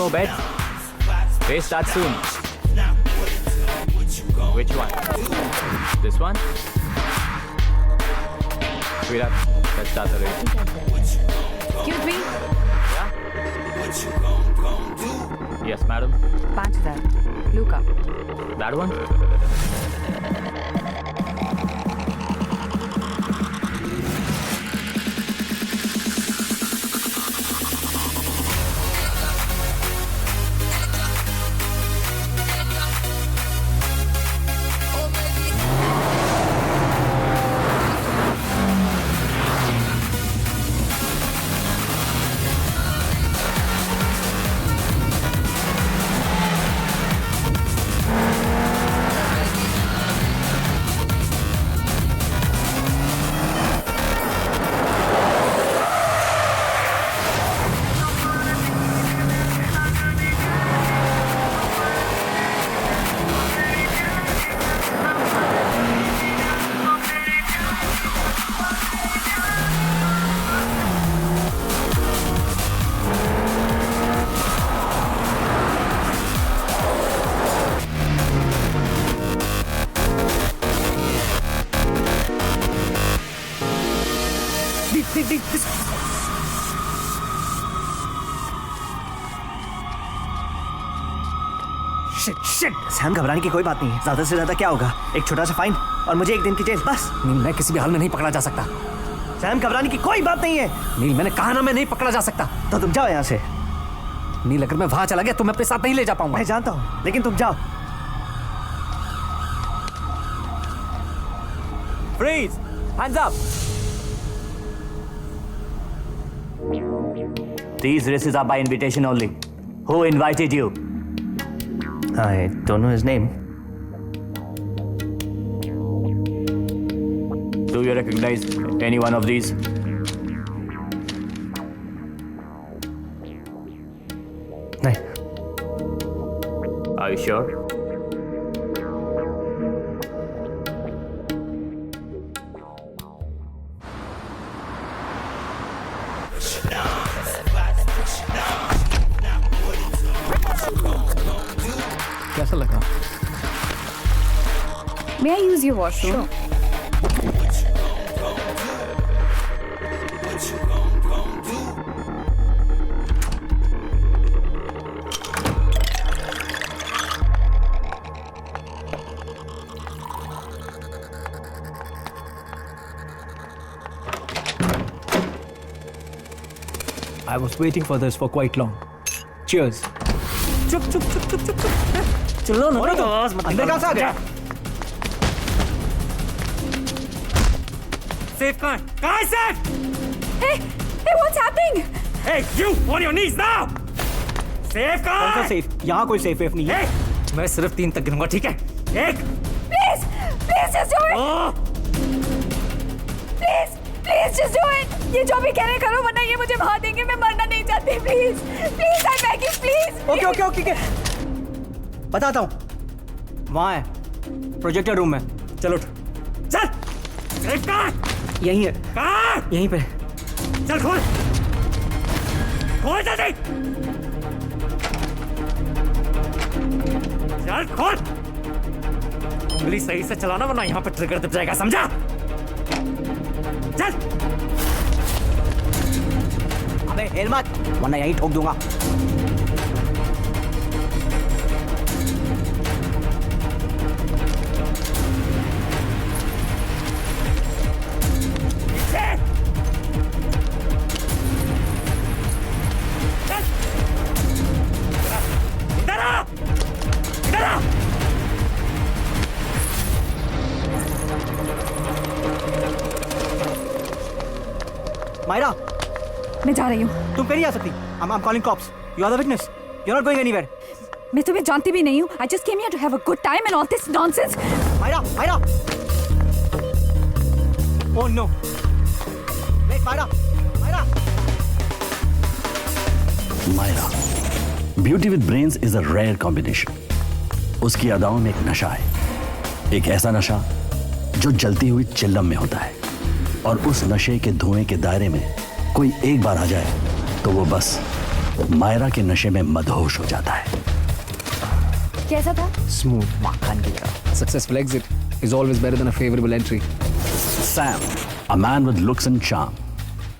more bets? Race starts soon. Which one? This one? Sweetheart, let's start the race. Excuse me. Yeah? Yes, madam. 5000 Luca. That one? Shit Sam, घबराने की कोई बात नहीं है। ज्यादा से ज्यादा क्या होगा, एक छोटा सा फाइन और मुझे 1 दिन की जेल, बस। नील, मैं किसी भी हाल में नहीं पकड़ा जा सकता। सैम, घबराने की कोई बात नहीं है। नील, मैंने कहा ना मैं नहीं पकड़ा जा सकता। तो तुम जाओ यहाँ से। नील, अगर मैं वहां चला गया तो मैं अपने साथ नहीं ले जा पाऊंगा। मैं जानता हूँ, लेकिन तुम जाओ। Freeze! Hands up! These races are by invitation only. Who invited you? I don't know his name. Do you recognize any one of these? नहीं। Are you sure? कैसा लगा? May I use your washroom? I was waiting for this for quite long. Cheers. चुप चुप चुप चुप चुप चुप। चलो ना, अंदर कहाँ से आ गया? Safe कहाँ है safe? Hey, what's happening? Hey, you on your knees now. Safe कहाँ है? सेफ? यहाँ कोई सेफ नहीं है। Hey, मैं सिर्फ 3 तक गिनूंगा, ठीक है? 1 Please just do it. Please just do it. ये जो भी कह रहे करो, वरना ये मुझे मार देंगे। मैं मरना नहीं चाहती। Please, I'm begging, please. Okay. बताता हूँ। वहाँ है, प्रोजेक्टर रूम में। चलो उठ। चल। Safe कहाँ है? यहीं है, कहाँ? यहीं पे। चल खोल जल्दी। चल खोल। उंगली सही से चलाना, वरना यहाँ पे ट्रिगर दब जाएगा, समझा? चल। अबे हिल मत, वरना यहीं ठोक दूंगा। मायरा, मैं जा रही हूँ। तुम कहीं नहीं आ सकती। I'm calling cops. You are the witness. You're not going anywhere. मैं तुम्हें जानती भी नहीं हूँ। I just came here to have a good time and all this nonsense. Myra. Oh no. Wait, Myra. Myra. Beauty with brains is a rare combination. उसकी अदाओं में एक नशा है, एक ऐसा नशा जो जलती हुई चिल्लम में होता है, और उस नशे के धुएं के दायरे में कोई एक बार आ जाए तो वो बस मायरा के नशे में मदहोश हो जाता है। कैसा था? Smooth. Successful exit is always better than a favorable entry. Sam, a man with looks and charm,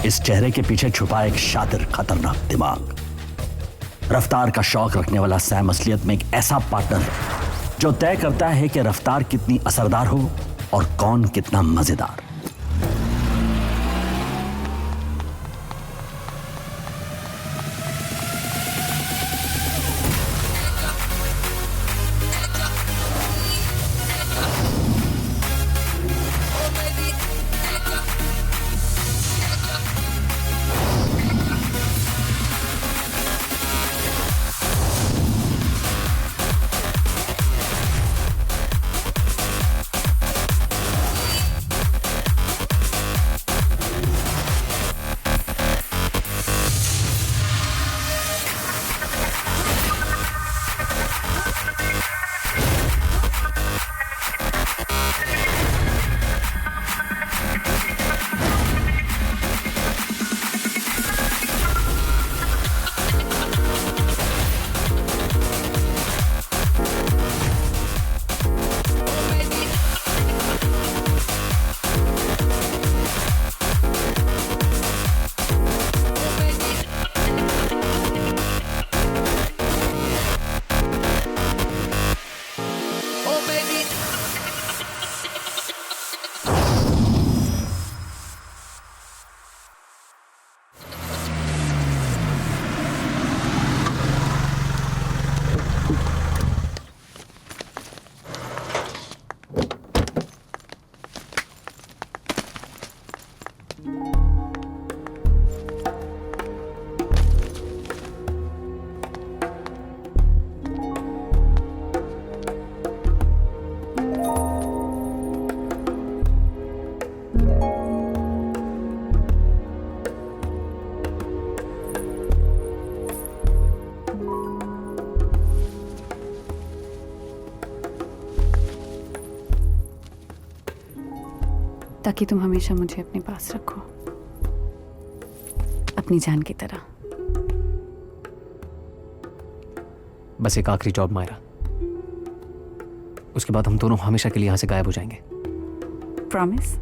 इस चेहरे के पीछे छुपा एक शातिर खतरनाक दिमाग। रफ्तार का शौक रखने वाला सैम असलियत में एक ऐसा पार्टनर है जो तय करता है कि रफ्तार कितनी असरदार हो और कौन कितना मजेदार। ताकि तुम हमेशा मुझे अपने पास रखो, अपनी जान की तरह। बस एक आखिरी जॉब मायरा, उसके बाद हम दोनों हमेशा के लिए यहां से गायब हो जाएंगे। Promise?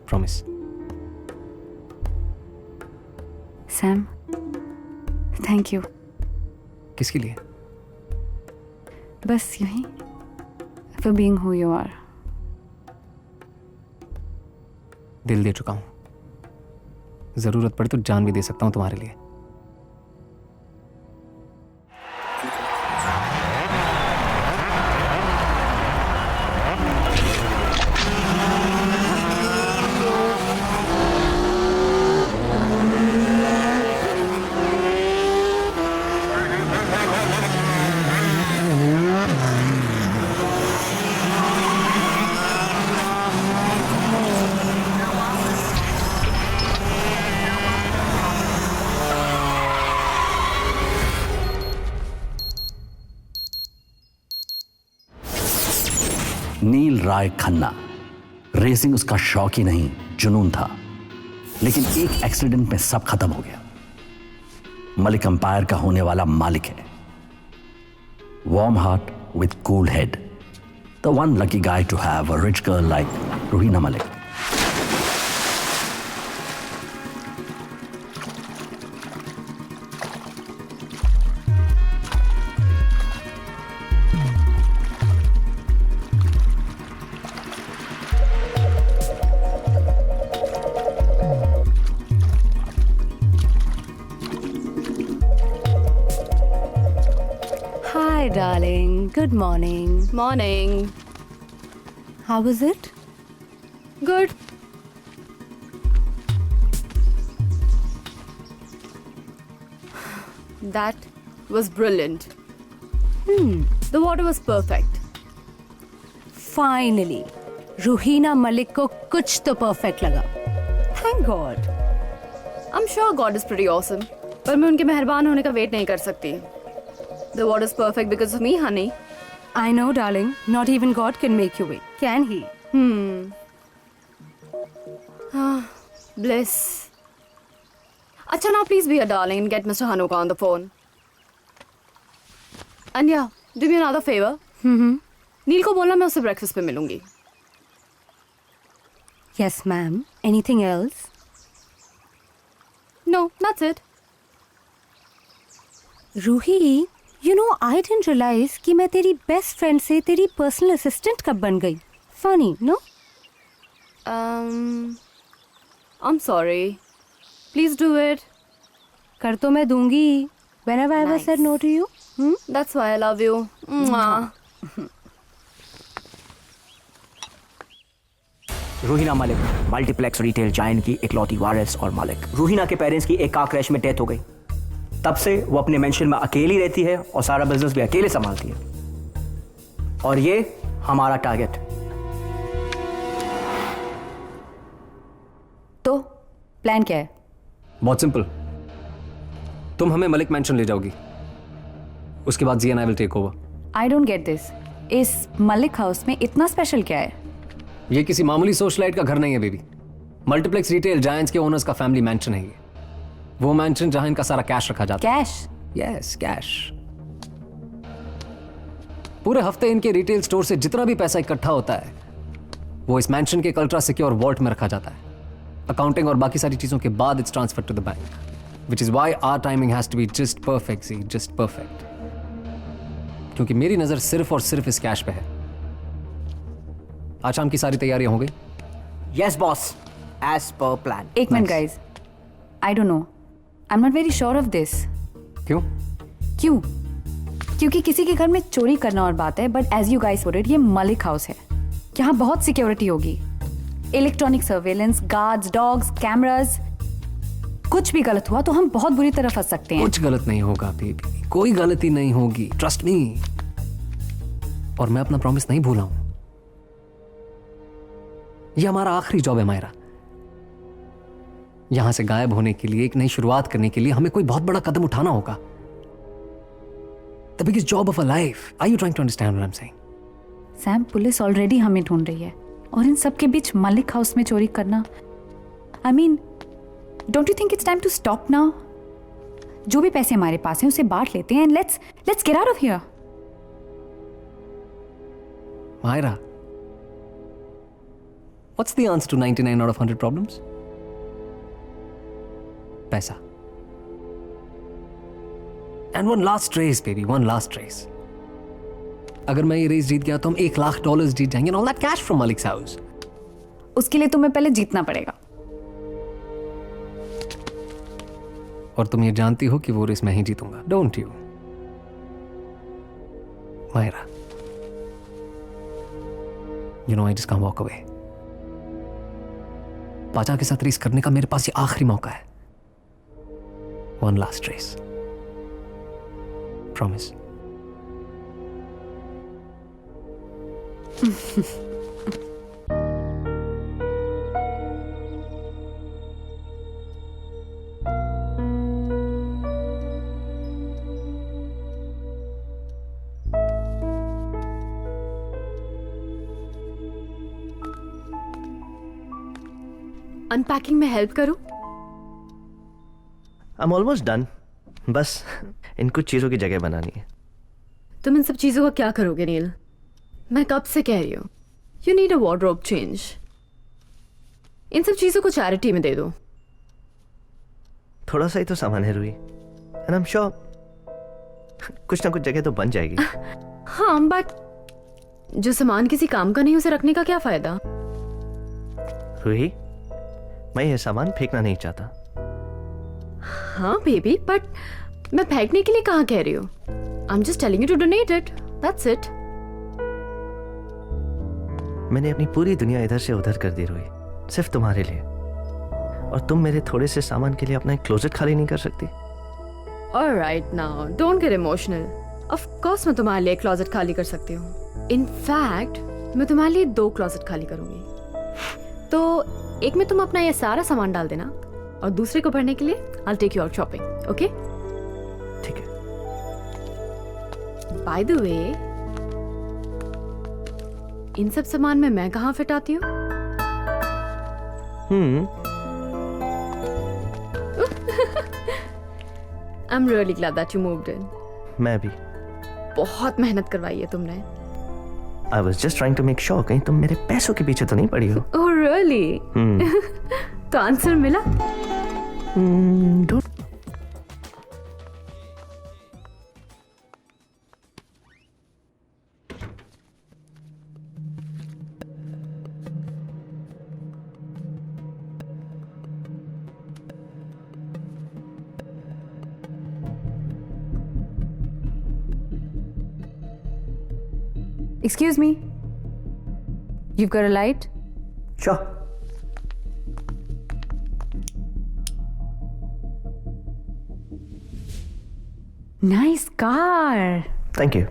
Promise. Sam, thank you. किसके लिए? बस यूं ही, for being who you are. दिल दे चुका हूं, जरूरत पड़े तो जान भी दे सकता हूं तुम्हारे लिए। नील राय खन्ना, रेसिंग उसका शौक ही नहीं जुनून था, लेकिन एक एक्सीडेंट में सब खत्म हो गया। मलिक अंपायर का होने वाला मालिक है। Warm heart with cool head, the one lucky guy to have a rich girl like Ruhina Malik. Hi, darling. Good morning. Morning. How was it? Good. That was brilliant. The water was perfect. Finally, Ruhina Malik को कुछ तो perfect लगा। Thank God. I'm sure God is pretty awesome. पर मैं उनके मेहरबान होने का वेट नहीं कर सकती। The water is perfect because of me, honey. I know, darling. Not even God can make you wait, can he? Bliss. Acha, now please be a darling and get Mr. Hanuka on the phone. And yeah, do me another favor. नील को बोलना मैं उससे breakfast पे मिलूंगी. Yes, ma'am. Anything else? No, that's it. Ruhi, you know I didn't realize कि मैं तेरी best friend से तेरी पर्सनल असिस्टेंट कब बन गई. Funny, no? I'm sorry. Please do it. कर तो मैं दूंगी. Whenever I ever Nice. said no to you? That's why I love you. Mwah. Ruhina Malik, multiplex retail giant की इकलौती वारिस और मालिक. रूहीना के पेरेंट्स की एक कार क्रैश में डेथ हो गई. तब से वो अपने मेंशन में अकेली रहती है और सारा बिजनेस भी अकेले संभालती है. और ये हमारा टारगेट. तो प्लान क्या है? बहुत सिंपल. तुम हमें मलिक मैंशन ले जाओगी, उसके बाद G and I will take over. I don't get this. इस मलिक हाउस में इतना स्पेशल क्या है? ये किसी मामूली सोशलाइट का घर नहीं है बेबी. मल्टीप्लेक्स रिटेल जायंट्स के ओनर्स का फैमिली मैंशन है ये. वो मैंशन जहां इनका सारा कैश रखा जाता है. कैश? Yes, cash. पूरे हफ्ते इनके रिटेल स्टोर से जितना भी पैसा इकट्ठा होता है वो इस मैंशन के अल्ट्रा सिक्योर वॉल्ट में रखा जाता है. अकाउंटिंग और बाकी सारी चीजों के बाद it's transfer to the bank, which is why our timing has to be just perfect. See, just perfect. क्योंकि मेरी नजर सिर्फ और सिर्फ इस कैश पे है. आज शाम की सारी तैयारियां हो गई? Yes boss, as per plan. एक minute guys. I don't know. I'm not very sure of this. क्यों? क्यों? क्योंकि किसी के घर में चोरी करना और बात है, but as you guys put it, ये मलिक हाउस है. यहाँ बहुत सिक्योरिटी होगी. Electronic surveillance, guards, dogs, cameras. कुछ भी गलत हुआ तो हम बहुत बुरी तरह फंस सकते हैं. कुछ गलत नहीं होगा बेबी, कोई गलती नहीं होगी, ट्रस्ट मी. और मैं अपना प्रॉमिस नहीं भूला हूं. ये हमारा आखिरी जॉब है मायरा. यहां से गायब होने के लिए, एक नई शुरुआत करने के लिए हमें कोई बहुत बड़ा कदम उठाना होगा. The biggest job of a life. Are you trying to understand what I am saying? Sam, police already हमें ढूंढ रही है और इन सब के बीच मलिक हाउस में चोरी करना. I mean, don't you think it's time to stop now? जो भी पैसे हमारे पास हैं उसे बांट लेते हैं and let's get out of here. Myra, what's the answer to 99 out of 100 problems? पैसा. And one last race, baby, one last race. अगर मैं ये रेस जीत गया तो हम $1,00,000 जीत जाएंगे and all that cash from Malik's house. उसके लिए तुम्हें पहले जीतना पड़ेगा. और तुम ये जानती हो कि वो रेस मैं ही जीतूंगा, don't you? Myra, you know I just can't walk away. पाचा के साथ रेस करने का मेरे पास ये आखिरी मौका है. One last race. Promise. Unpacking में हेल्प करूं? I'm almost done. बस इन कुछ चीजों की जगह बनानी है. तुम इन सब चीजों का क्या करोगे नील? मैं कब से कह रही हूँ, you need a wardrobe change. इन सब चीजों को चैरिटी में दे दो. थोड़ा सा ही तो सामान है रूही. And I'm sure कुछ ना कुछ जगह तो बन जाएगी. हाँ, बट जो सामान किसी काम का नहीं उसे रखने का क्या फायदा? रूही, मैं ये सामान फेंकना नहीं चाहता. हाँ बेबी, बट मैं फेंकने के लिए कहाँ कह रही हूँ. I am just telling you to donate it. That's it. मैंने अपनी पूरी दुनिया इधर से उधर कर दी रूही, सिर्फ तुम्हारे लिए. और तुम मेरे थोड़े से सामान के लिए अपना एक क्लोजेट खाली नहीं कर सकती? Alright, now don't get emotional. Of course मैं तुम्हारे लिए क्लोजेट खाली कर सकती हूँ. इनफैक्ट मैं तुम्हारे लिए 2 क्लोजेट खाली करूंगी. तो एक में तुम अपना ये सारा सामान डाल देना और दूसरे को भरने के लिए I'll take you out shopping. Okay? ठीक है. By the way, इन सब सामान में मैं कहाँ फिट आती हूँ? I am really glad that you moved in. मैं भी. बहुत मेहनत करवाई है तुमने. I was just trying to make sure कहीं तुम मेरे पैसों के पीछे तो नहीं पड़ी हो. Oh really? तो आंसर मिला? Don't. Excuse me. You've got a light? Sure. Nice car. Thank you.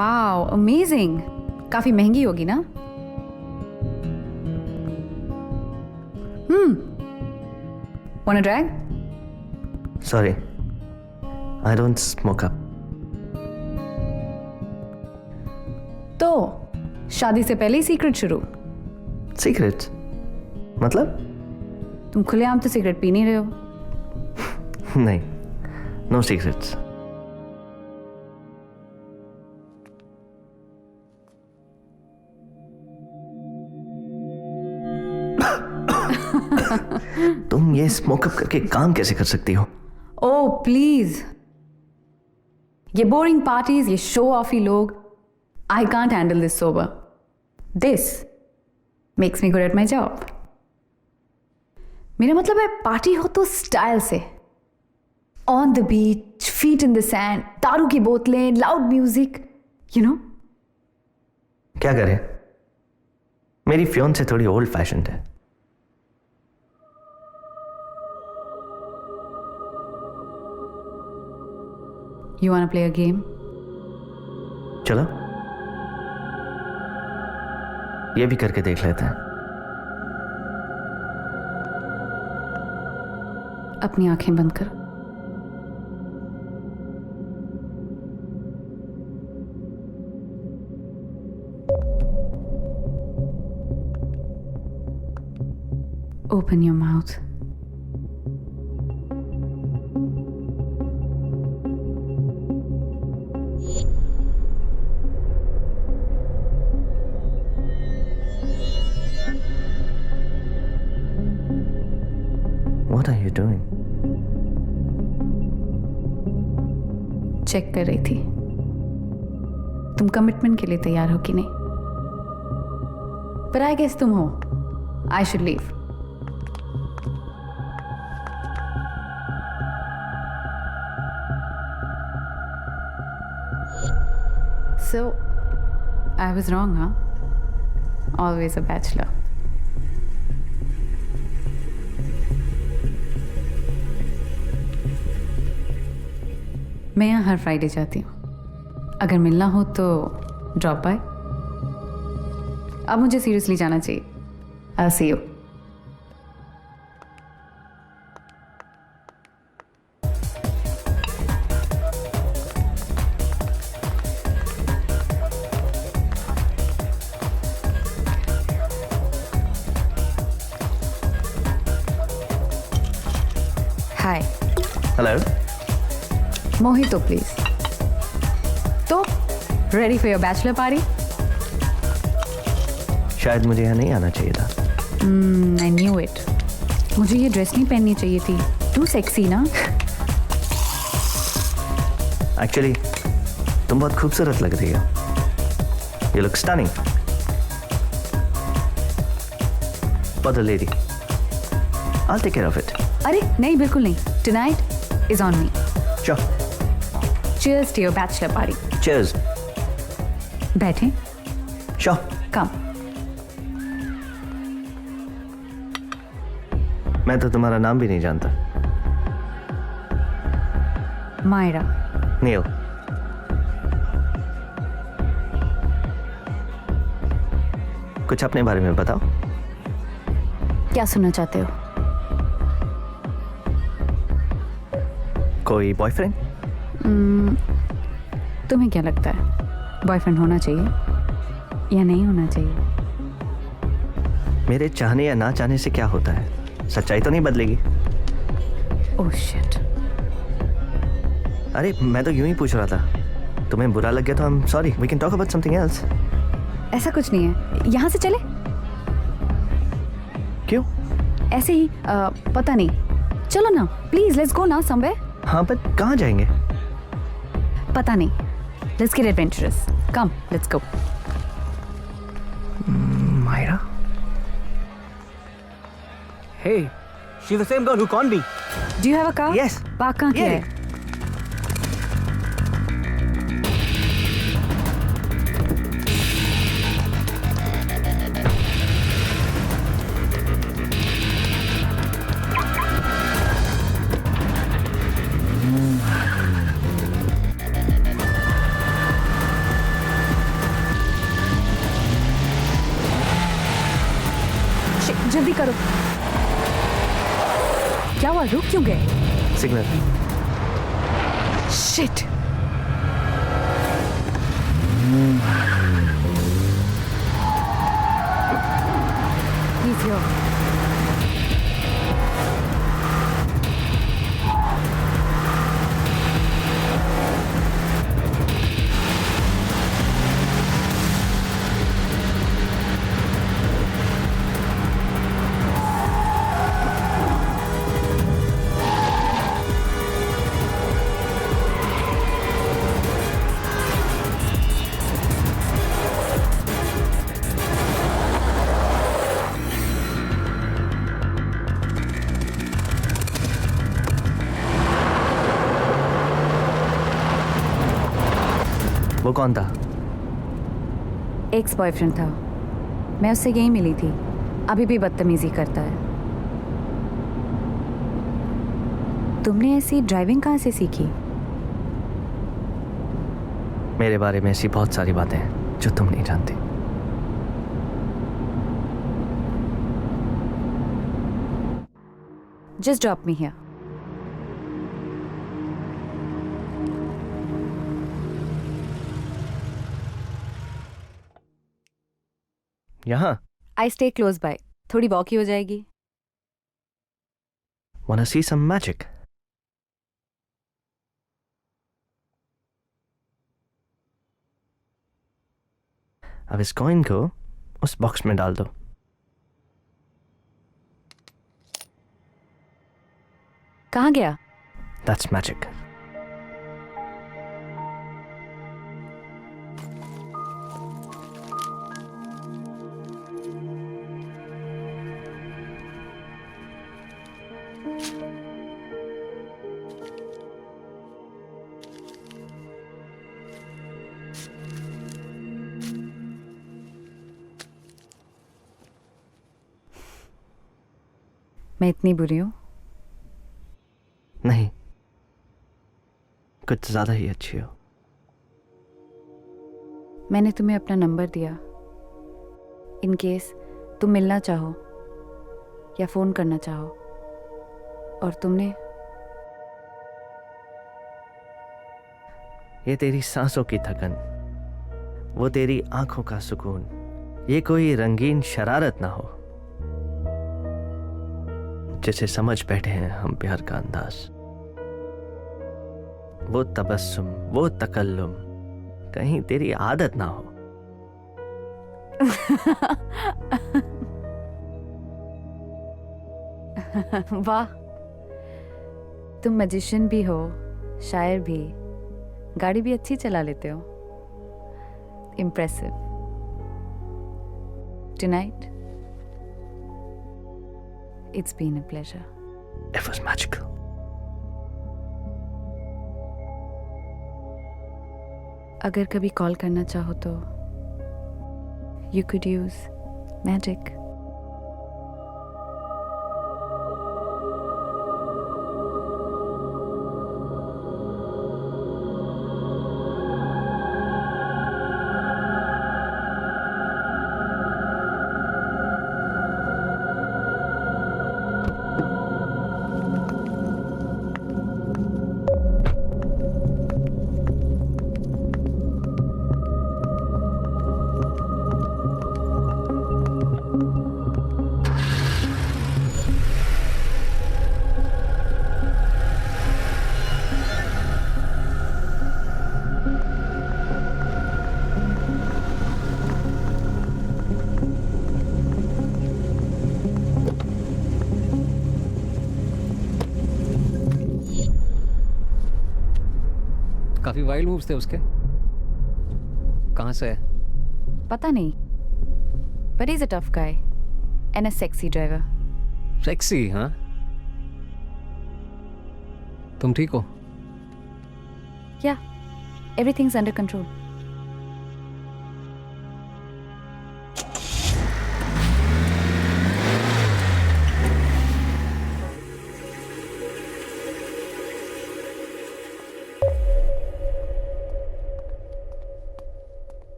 Wow, amazing. काफी महंगी होगी ना? Wanna drag? Sorry. I don't smoke up. तो शादी से पहले ही सीक्रेट शुरू. Secret? मतलब? तुम खुलेआम तो सिगरेट पी नहीं रहे हो. नहीं. No secrets. तुम ये स्मोकअप करके काम कैसे कर सकती हो? Oh please. ये बोरिंग पार्टीज, ये शो ऑफी लोग. I can't handle this sober. This makes me good at my job. मेरा मतलब है पार्टी हो तो स्टाइल से. On the beach, feet in the sand, दारू की बोतलें, लाउड म्यूजिक, यू नो. क्या करें? मेरी फियोंसे थोड़ी ओल्ड फैशन्ड है. You wanna play a game? चलो ये भी करके देख लेते हैं. अपनी आंखें बंद करो. Open your mouth. What are you doing? Check कर रही थी तुम कमिटमेंट के लिए तैयार हो कि नहीं. पर आई गेस तुम हो. I should leave. So, I was wrong, huh? Always a bachelor. मैं यहाँ हर फ्राइडे जाती हूँ. अगर मिलना हो तो ड्रॉप बाय. अब मुझे सीरियसली जाना चाहिए. I'll see you. Hi. Hello. Mojito, please. तो ready for your bachelor party? शायद मुझे यहाँ नहीं आना चाहिए था. I knew it. मुझे ये ड्रेस नहीं पहननी चाहिए थी. Too sexy ना? Actually, तुम बहुत खूबसूरत लग रही हो. You look stunning. For the lady. I'll take care of it. अरे नहीं, बिल्कुल नहीं. Tonight is on me. Sure. Cheers to your bachelor party. Cheers. बैठे. Sure. Come. मैं तो तुम्हारा नाम भी नहीं जानता. Myra. Neil. कुछ अपने बारे में बताओ. क्या सुनना चाहते हो? कोई बॉयफ्रेंड? तुम्हें क्या लगता है बॉयफ्रेंड होना चाहिए? या नहीं होना चाहिए? मेरे चाहने या ना चाहने से क्या होता है? सच्चाई तो नहीं बदलेगी। Oh shit. अरे मैं तो यूं ही पूछ रहा था, तुम्हें बुरा लग गया तो I am sorry, we can talk about something else. ऐसा कुछ नहीं है, यहाँ से चले? क्यों? ऐसे ही पता नहीं, चलो ना प्लीज, लेट्स गो ना समवेयर। हाँ पर कहाँ जाएंगे? पता नहीं, let's get adventurous, come let's go. Myra? Hey, she's the same girl who conned me. Do you have a car? Yes. Park कहाँ किया Yeah. है? Shit, जल्दी करो। क्या हुआ, रुक क्यों गए? सिग्नल। शिट। He's here. वो कौन था? एक्स बॉयफ्रेंड था, मैं उससे यही मिली थी, अभी भी बदतमीजी करता है। तुमने ऐसी ड्राइविंग कहाँ से सीखी? मेरे बारे में ऐसी बहुत सारी बातें हैं जो तुम नहीं जानती। Just drop me here. यहाँ? आई स्टे क्लोज बाय, थोड़ी वॉक ही हो जाएगी। Wanna see some magic? अब इस कॉइन को उस बॉक्स में डाल दो। कहाँ गया? That's magic. मैं इतनी बुरी हूँ? नहीं, कुछ ज्यादा ही अच्छी हो। मैंने तुम्हें अपना नंबर दिया, इन केस तुम मिलना चाहो या फोन करना चाहो, और तुमने? ये तेरी सांसों की थकन, वो तेरी आंखों का सुकून, ये कोई रंगीन शरारत ना हो जिसे समझ बैठे हैं हम प्यार का अंदाज। वो तबस्सुम, वो तकल्लुम कहीं तेरी आदत ना हो। वाह, तुम मैजिशियन भी हो, शायर भी, गाड़ी भी अच्छी चला लेते हो। Impressive. Tonight, it's been a pleasure. It was magical. अगर कभी कॉल करना चाहो तो you could use magic. काफी वाइल्ड मूव्स थे उसके। कहाँ से है? पता नहीं, but he's a tough guy and a sexy driver. Sexy, हाँ? तुम ठीक हो? Yeah, everything's under control.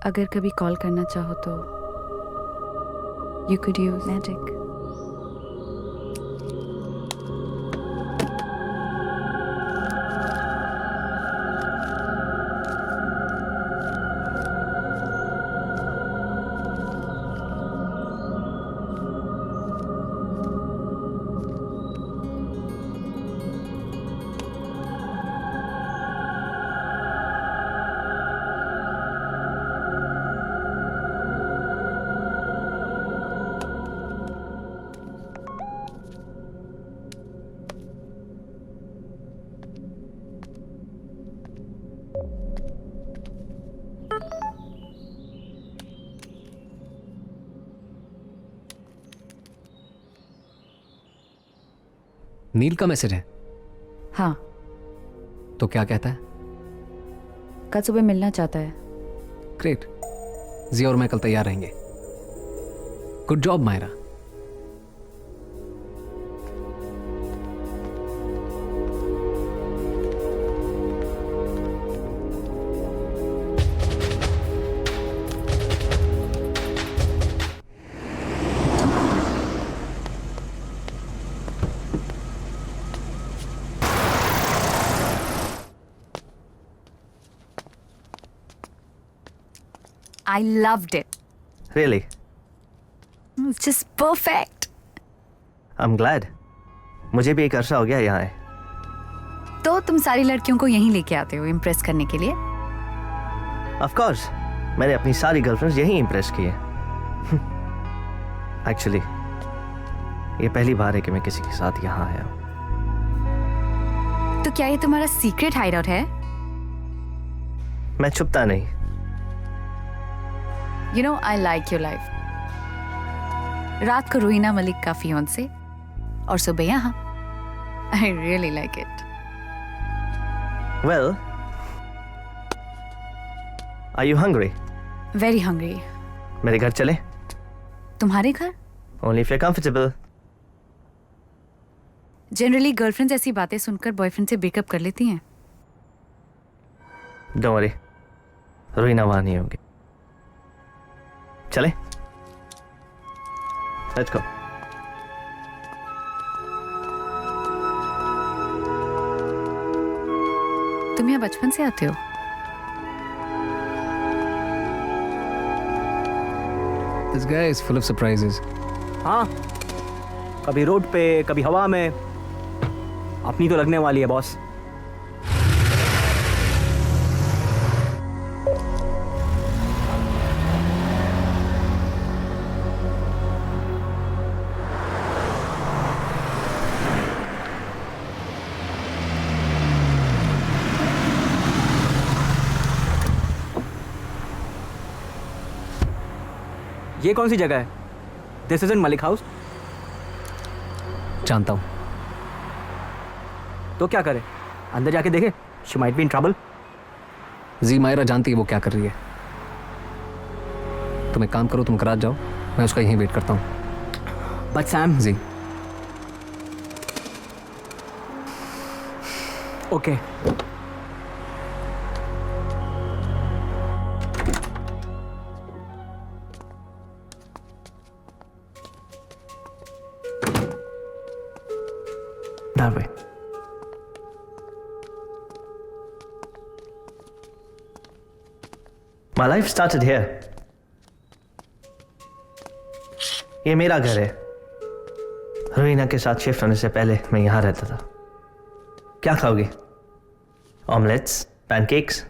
अगर कभी कॉल करना चाहो तो you could use magic. नील का मैसेज है? हाँ, तो क्या कहता है? कल सुबह मिलना चाहता है. ग्रेट, जी और मैं कल तैयार रहेंगे. Good job Myra. I loved it. Really? It's just perfect. I'm glad. मुझे भी एक अरसा हो गया यहाँ है. तो तुम सारी लड़कियों को यहीं लेके आते हो इम्प्रेस करने के लिए? Of course. मैंने अपनी सारी गर्लफ्रेंड्स यहीं इम्प्रेस की है. Actually, ये पहली बार है कि मैं किसी के साथ यहाँ आया हूँ. तो क्या ये तुम्हारा सीक्रेट हाइडआउट है? मैं छुपता नहीं. You know, I like your life. रात को रूहिना मलिक का फियांसे और सुबह यहाँ. I really like it. Well, are you hungry? Very hungry. मेरे घर चले? तुम्हारे घर? Only if you're comfortable. Generally girlfriends ऐसी बातें सुनकर बॉयफ्रेंड से ब्रेकअप कर लेती हैं. Don't worry. रूहिना वहां नहीं होगी. चले? Let's go. तुम यहाँ बचपन से आते हो? This guy is full of surprises. हाँ, कभी रोड पे कभी हवा में. अपनी तो लगने वाली है बॉस. ये कौन सी जगह है? This isn't Malik house. जानता हूं. तो क्या करे? अंदर जाके देखे. She might be in trouble. जी मायरा जानती है वो क्या कर रही है. तुम एक काम करो, तुम कराच जाओ, मैं उसका यहीं वेट करता हूं. But Sam. Ji. Okay. That way. My life started here. ये मेरा घर है. रोहिना के साथ शिफ्ट होने से पहले मैं यहाँ रहता था। क्या खाओगे? Omelettes, pancakes?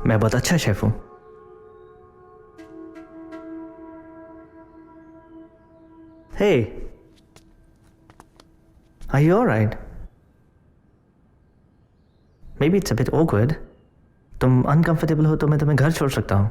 मैं बहुत अच्छा शेफ हूं। Hey, are you alright? Maybe it's a bit awkward. तुम uncomfortable हो तो मैं तुम्हें घर छोड़ सकता हूँ।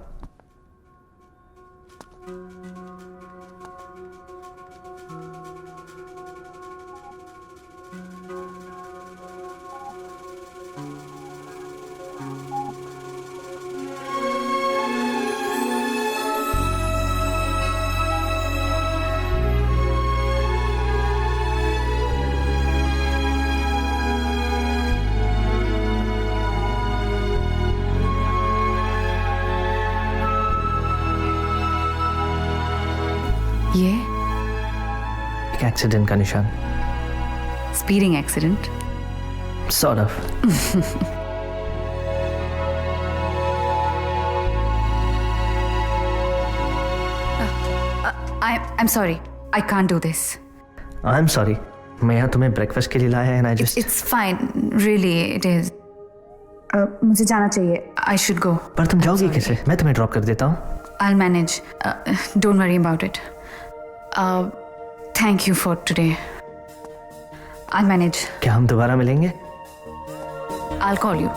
ये एक एक्सीडेंट का निशान। Speeding accident? Sort of. I'm sorry. I can't do this. I'm sorry. मैं यहाँ तुम्हें ब्रेकफास्ट के लिए लाया है and I just... It's fine. Really, it is. मुझे जाना चाहिए. I should go. पर तुम जाओगी कैसे? मैं तुम्हें ड्रॉप कर देता हूँ। I'll manage. Don't worry about it. Thank you for today. I'll manage. क्या हम दोबारा मिलेंगे? I'll call you.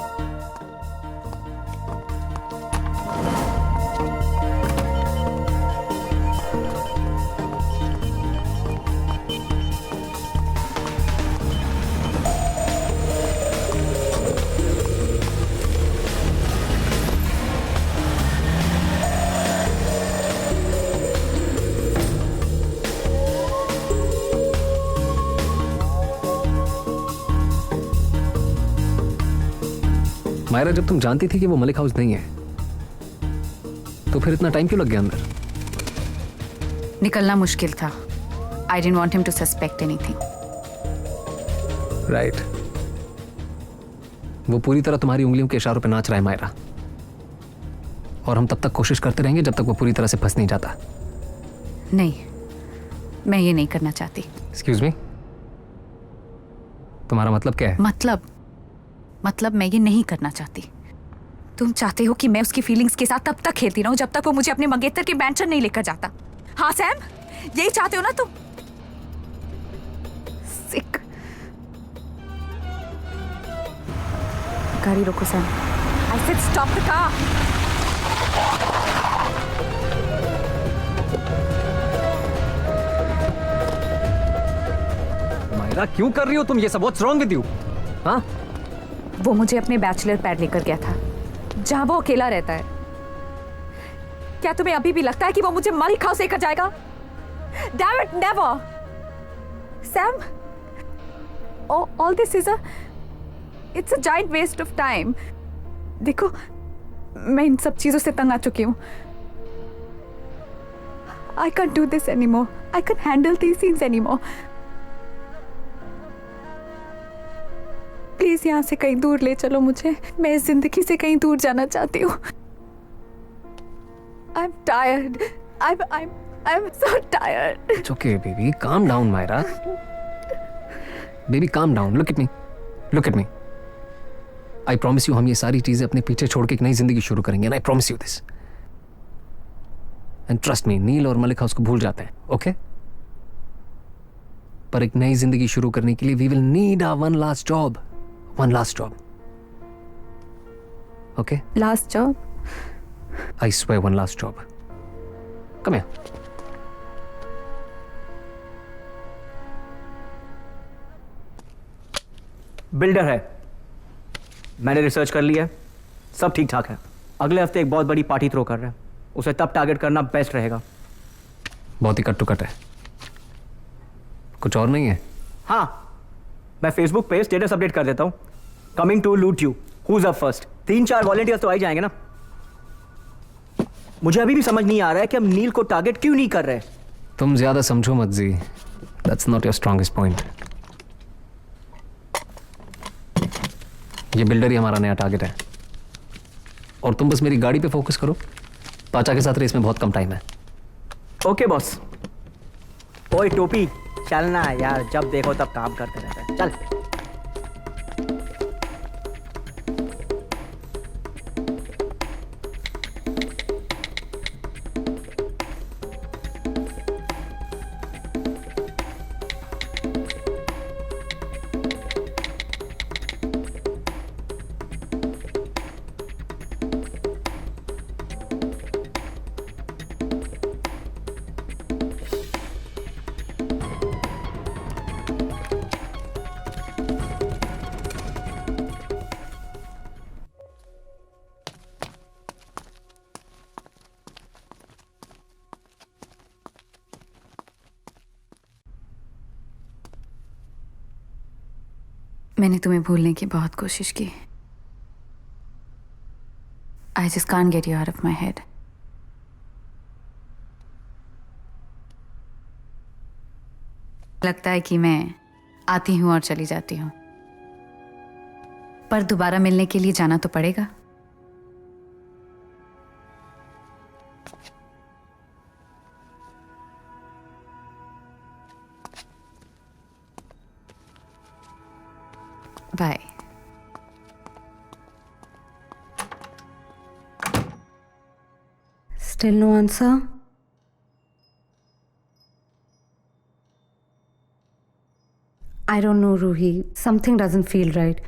मायरा, जब तुम जानती थी कि वो मलिक हाउस नहीं है तो फिर इतना टाइम क्यों लग गया अंदर? निकलना मुश्किल था. I didn't want him to suspect anything. Right. वो पूरी तरह तुम्हारी उंगलियों के इशारों पे नाच रहा है मायरा, और हम तब तक कोशिश करते रहेंगे जब तक वो पूरी तरह से फंस नहीं जाता. नहीं, मैं ये नहीं करना चाहती. एक्सक्यूज मी, तुम्हारा मतलब क्या है? मतलब मैं ये नहीं करना चाहती. तुम चाहते हो कि मैं उसकी फीलिंग्स के साथ तब तक खेलती रहूं जब तक वो मुझे अपने मंगेतर के मैंशन नहीं लेकर जाता. हाँ सैम, यही चाहते हो ना तुम? सिक. गाड़ी रोको Sam. I said stop the car. Myra, क्यों कर रही हो तुम ये सब? What's wrong with you? हाँ, वो मुझे अपने बैचलर पैड लेकर गया था जहां वो अकेला रहता है. क्या तुम्हें अभी भी लगता है कि वो मुझे मलिक हाउस लेकर जाएगा? Damn it, never. Sam, all this is it's a giant waste of time. देखो, मैं इन सब चीजों से तंग आ चुकी हूँ. I can't do this anymore. I can't handle these scenes anymore. Please यहाँ से कहीं दूर ले चलो मुझे. मैं इस जिंदगी से कहीं दूर जाना चाहती हूँ. I'm tired. I'm so tired. It's okay, baby. Calm down, Myra. Baby, calm down. Look at me. Look at me. I promise you, हम ये सारी चीजें अपने पीछे छोड़ के एक नई जिंदगी शुरू करेंगे. And I promise you this. And trust me, नील और मलिक हाउस को भूल जाते हैं, okay? पर एक नई जिंदगी शुरू करने के लिए we will need our one last job. One last job. Okay? Last job? I swear, one last job. Come here. Builder है, मैंने रिसर्च कर लिया है, सब ठीक ठाक है. अगले हफ्ते एक बहुत बड़ी पार्टी थ्रो कर रहा है. उसे तब टारगेट करना बेस्ट रहेगा. बहुत ही कट टू कट है. कुछ और नहीं है? हाँ, मैं फेसबुक पे स्टेटस अपडेट कर देता हूँ. Coming to loot you, who's up first. 3-4 volunteers तो आ ही जाएंगे ना. मुझे अभी भी समझ नहीं आ रहा है कि हम नील को टारगेट क्यों नहीं कर रहे. तुम ज्यादा समझो मत जी. That's not your strongest point. ये बिल्डर ही हमारा नया टारगेट है, और तुम बस मेरी गाड़ी पे फोकस करो. पाचा के साथ रेस में बहुत कम टाइम है. ओके बॉस, ओए टोपी, चलना यार, जब देखो तब काम करते रहता है, चल। मैंने तुम्हें भूलने की बहुत कोशिश की। I just can't get you out of my head. लगता है कि मैं आती हूं और चली जाती हूं, पर दोबारा मिलने के लिए जाना तो पड़ेगा। Bye. Still no answer? I don't know, Ruhi. Something doesn't feel right.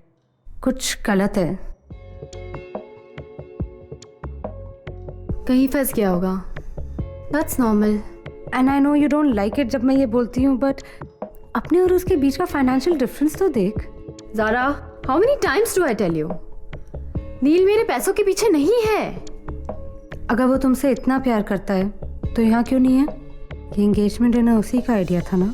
कुछ गलत है। कहीं फंस गया होगा। That's normal. And I know you don't like it जब मैं ये बोलती हूँ, but अपने और उसके बीच का फाइनेंशियल डिफरेंस तो देख। Zaara, how many times do I tell you? नील मेरे पैसों के पीछे नहीं है। अगर वो तुमसे इतना प्यार करता है तो यहाँ क्यों नहीं है? ये एंगेजमेंट डिनर उसी का आइडिया था ना?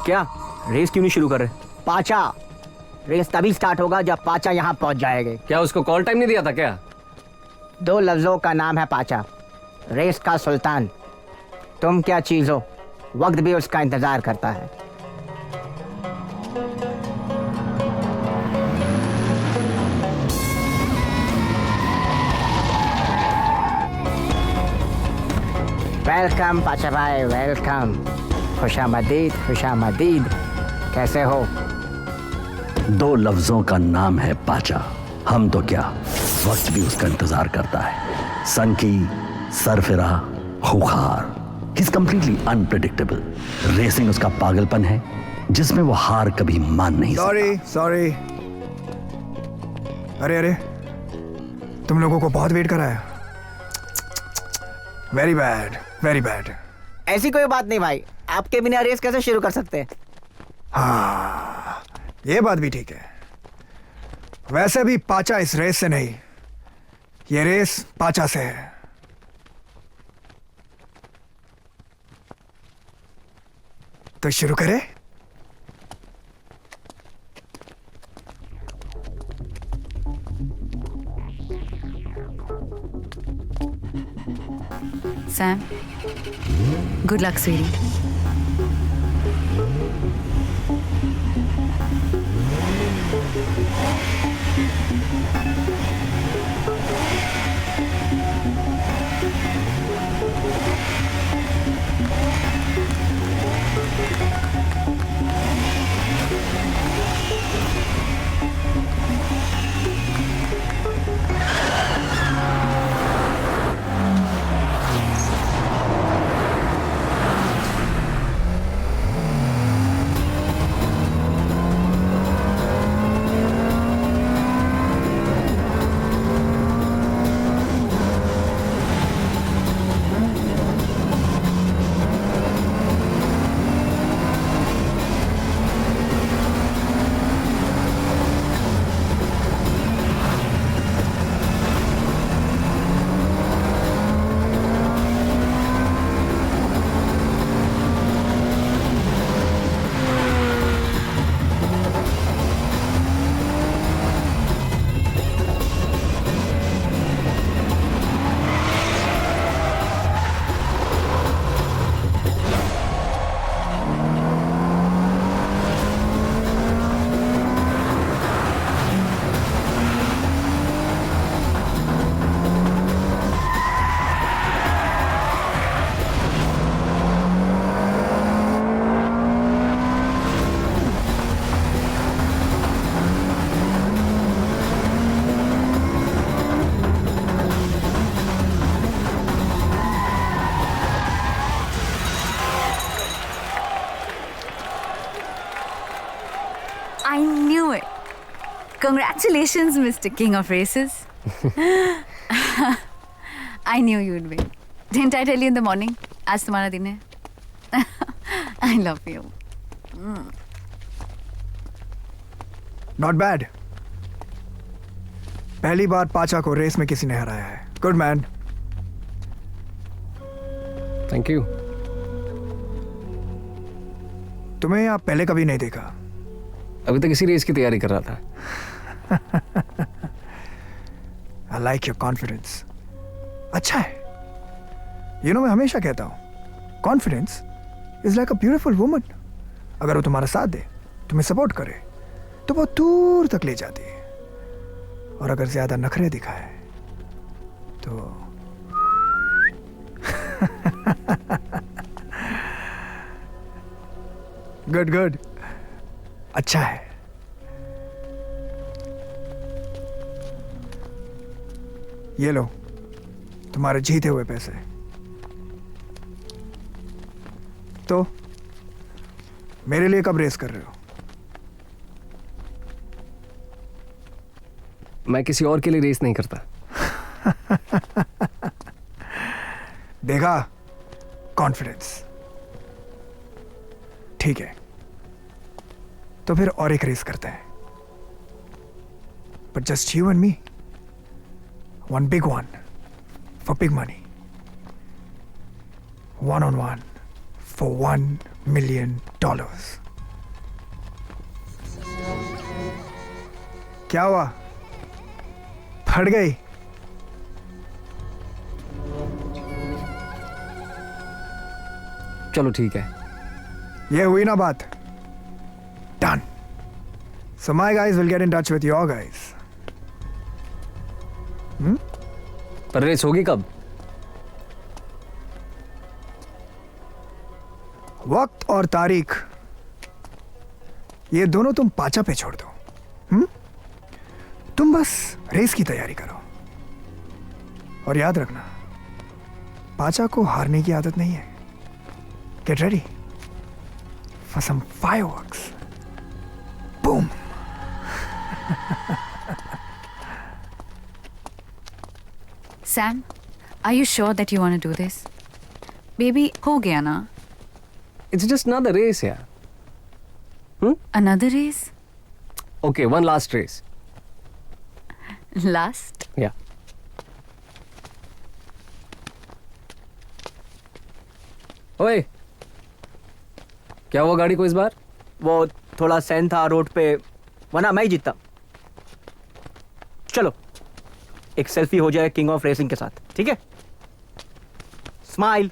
क्या रेस क्यों नहीं शुरू कर रहे? पाचा, रेस तभी स्टार्ट होगा जब पाचा यहाँ पहुँच जाएंगे। क्या उसको कॉल टाइम नहीं दिया था क्या? 2 लफ्जों का नाम है पाचा, रेस का सुल्तान। तुम क्या चीज हो? वक्त भी उसका इंतजार करता है। वेलकम पाचा भाई, वेलकम। खुशामदीद, खुशामदीद। कैसे हो? 2 लफ्जों का नाम है पाचा। हम तो क्या, वक्त भी उसका इंतजार करता है। सनकी, सरफिरा, खुखार, He's completely unpredictable. रेसिंग उसका पागलपन है जिसमें वो हार कभी मान नहीं सकता। सॉरी। अरे तुम लोगों को बहुत वेट कराया। Very bad. ऐसी कोई बात नहीं भाई, आपके बिना रेस कैसे शुरू कर सकते हैं? हाँ, ये बात भी ठीक है। वैसे भी पाचा इस रेस से नहीं, ये रेस पाचा से है। तो शुरू करें? Sam, good luck, sweetie. I knew it. Congratulations, Mr. King of Races. I knew you'd win. Didn't I tell you in the morning? आज तुम्हारा दिन है. I love you. Not bad. पहली बार पाचा को रेस में किसी ने हराया है. Good man. Thank you. तुम्हें यहाँ पहले कभी नहीं देखा. अभी तक इसी रेस की तैयारी कर रहा था. I like your confidence. अच्छा है. You know, मैं हमेशा कहता हूँ, confidence is like a beautiful woman. अगर वो तुम्हारा साथ दे, तुम्हें सपोर्ट करे, तो वो दूर तक ले जाती है. और अगर ज्यादा नखरे दिखाए, तो गुड गुड. अच्छा है. ये लो तुम्हारे जीते हुए पैसे. तो मेरे लिए कब रेस कर रहे हो? मैं किसी और के लिए रेस नहीं करता. देखा, कॉन्फिडेंस. ठीक है, तो फिर और एक रेस करते हैं. But just you and me. One big one for big money. 1-on-1 for $1 million. क्या हुआ? फट गई? चलो ठीक है. ये हुई ना बात. Done. So my guys will get in touch with your guys. पर रेस होगी कब? वक्त और तारीख ये दोनों तुम पाचा पे छोड़ दो. तुम बस रेस की तैयारी करो. और याद रखना, पाचा को हारने की आदत नहीं है. Get ready for some fireworks. Boom. Sam, are you sure that you want to do this? Baby, हो गया ना? It's just another race, yeah. Another race? Okay, one last race. Last या ओए, क्या हुआ गाड़ी को इस बार? वो थोड़ा सैन था रोड पे, वरना मैं ही जीतता। चलो एक सेल्फी हो जाए किंग ऑफ रेसिंग के साथ, ठीक है? Smile.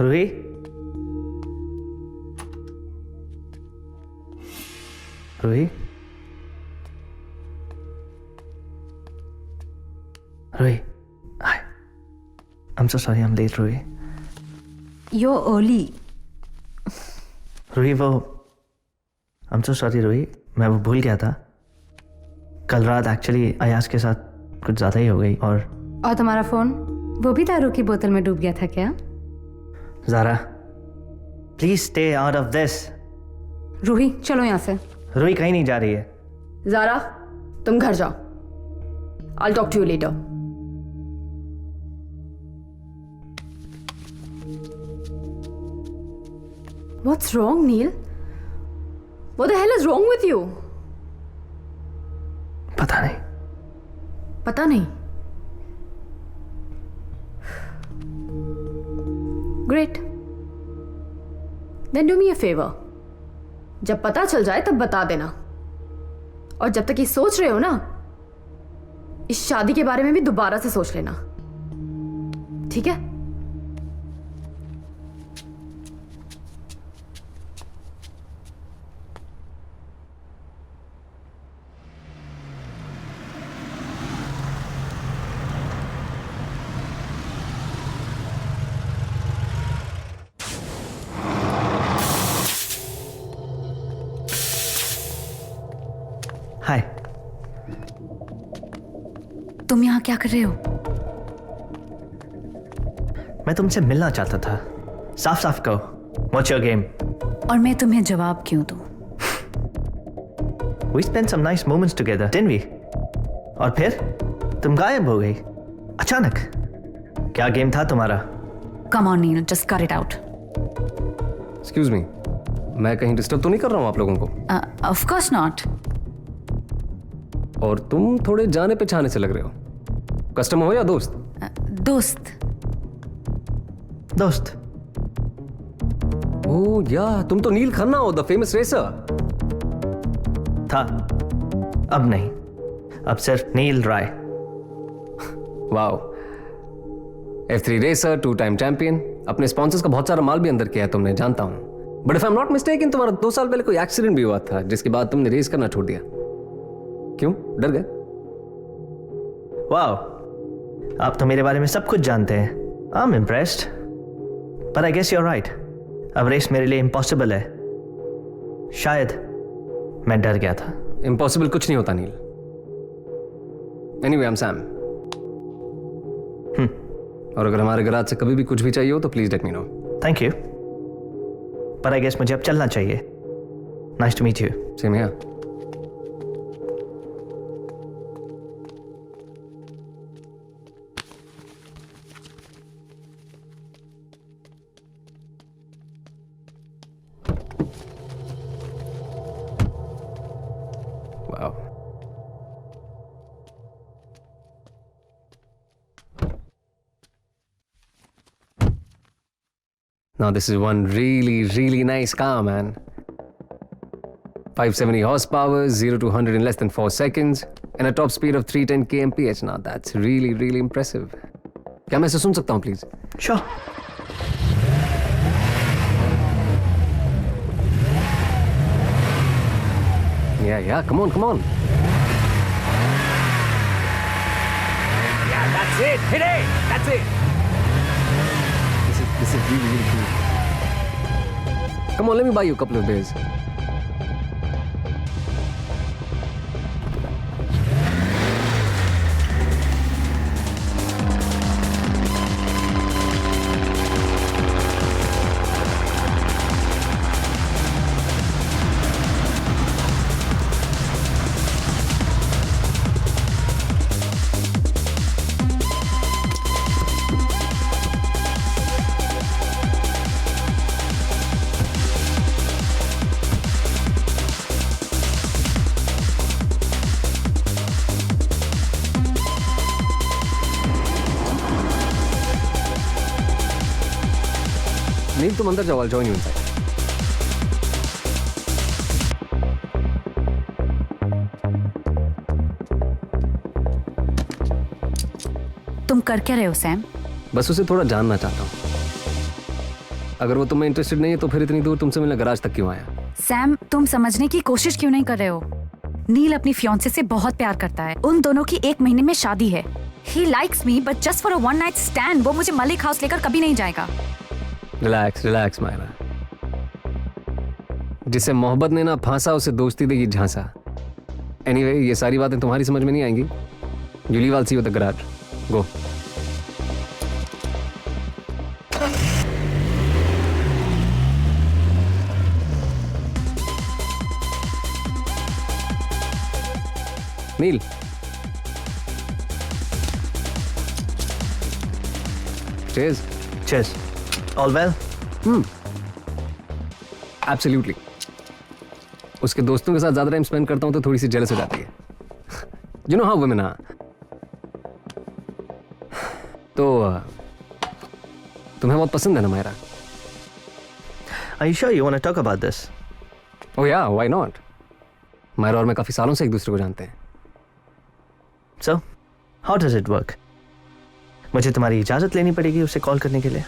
Roohi, Roohi, Roohi, hi, I'm so sorry I'm late, Roohi. You're early. Roohi वो I'm so sorry रूही, मैं वो भूल गया था। कल रात एक्चुअली अयाज के साथ कुछ ज़्यादा ही हो गई। और तुम्हारा फोन, वो भी दारू की बोतल में डूब गया था क्या? Zara, please stay out of this. Roohi चलो यहाँ से। रूही कहीं नहीं जा रही है। ज़ारा, तुम घर जाओ। I'll talk to you later. What's wrong, Neil? What the hell is wrong with you? पता नहीं। पता नहीं। Great. Then do me a favor. जब पता चल जाए तब बता देना। और जब तक ये सोच रहे हो ना, इस शादी के बारे में भी दोबारा से सोच लेना, ठीक है? हाय। तुम यहाँ क्या कर रहे हो? मैं तुमसे मिलना चाहता था। साफ साफ कहो, व्हाट्स योर गेम? और मैं तुम्हें जवाब क्यों दूं? We spent some nice moments together, didn't we? और फिर तुम गायब हो गई अचानक। क्या गेम था तुम्हारा? Come on, Neil, just cut it out. Excuse me, मैं कहीं डिस्टर्ब तो नहीं कर रहा हूँ आप लोगों को? Of course not. और तुम थोड़े जाने पहचाने से लग रहे हो। कस्टमर हो या दोस्त? दोस्त। दोस्त? ओह या, तुम तो नील खन्ना हो, द फेमस रेसर। था, अब नहीं, अब सिर्फ Neel Rai. Wow, F3 racer, 2 time champion, अपने स्पॉन्सर्स का बहुत सारा माल भी अंदर किया है तुमने, जानता हूं। But if I am not mistaken, तुम्हारा 2 साल पहले कोई एक्सीडेंट भी हुआ था, जिसके बाद तुमने रेस करना छोड़ दिया। क्यों, डर गए? वाओ, आप तो मेरे बारे में सब कुछ जानते हैं। I am impressed. पर I guess you are right, अब रेस मेरे लिए इम्पॉसिबल है। शायद मैं डर गया था। इम्पॉसिबल कुछ नहीं होता Neel. Anyway, I am Sam. और अगर हमारे गराज से कभी भी कुछ भी चाहिए हो तो please let me know. Thank you. पर आई गेस मुझे अब चलना चाहिए। Nice to meet you. Same here. Wow. Now this is one really nice car, man. 570 horsepower, 0 to 100 in less than 4 seconds, and a top speed of 310 kmph. Now that's really impressive. क्या मैं इसे सुन सकता हूँ, please? Sure. Yeah, come on. Yeah, that's it. Hit it. That's it. This is really cool. Come on, let me buy you a couple of beers. नील तुम अंदर जाओ, I'll join you inside. तुम कर क्या रहे हो सैम? बस उसे थोड़ा जानना चाहता हूँ. अगर वो तुम्हें इंटरेस्टेड नहीं है तो फिर इतनी दूर तुमसे मिलने गराज तक क्यों आया? सैम, तुम समझने की कोशिश क्यों नहीं कर रहे हो? नील अपनी फियांसे से बहुत प्यार करता है. उन दोनों की 1 महीने में शादी है. He likes me, but just for a one night stand, वो मुझे मलिक हाउस लेकर कभी नहीं जाएगा. Relax relax Myra. जिसे मोहब्बत ने ना फांसा उसे दोस्ती देगी झांसा. एनीवे, ये सारी बातें तुम्हारी समझ में नहीं आएंगी. You leave, I'll see you at the garage. Go. Neil. Cheers. Cheers. All well? Absolutely. उसके दोस्तों के साथ ज्यादा टाइम स्पेंड करता हूं तो थोड़ी सी जेलस हो जाती है. You know how women are. तो तुम्हें बहुत पसंद है ना Myra? Are you sure you want to talk about this? Oh yeah, why not? Myra और मैं काफी सालों से एक दूसरे को जानते हैं. So, how does it work? मुझे तुम्हारी इजाजत लेनी पड़ेगी उसे कॉल करने के लिए.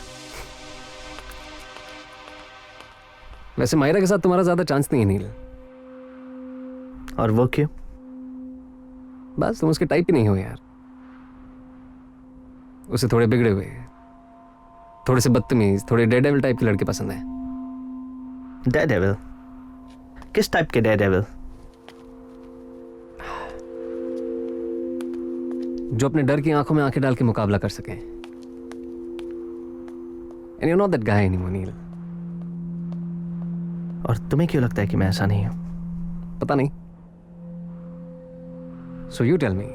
वैसे मायरा के साथ तुम्हारा ज्यादा चांस नहीं है नील. और वो क्यों? बस तुम उसके टाइप ही नहीं हो यार. उसे थोड़े बिगड़े हुए, थोड़े से बदतमीज, थोड़े डेयरडेविल टाइप के लड़के पसंद है. डेयरडेविल? किस टाइप के डेयरडेविल? जो अपने डर की आंखों में आंखें डाल के मुकाबला कर सके. And you're not that guy anymore, नील. और तुम्हें क्यों लगता है कि मैं ऐसा नहीं हूं? पता नहीं. So you tell me.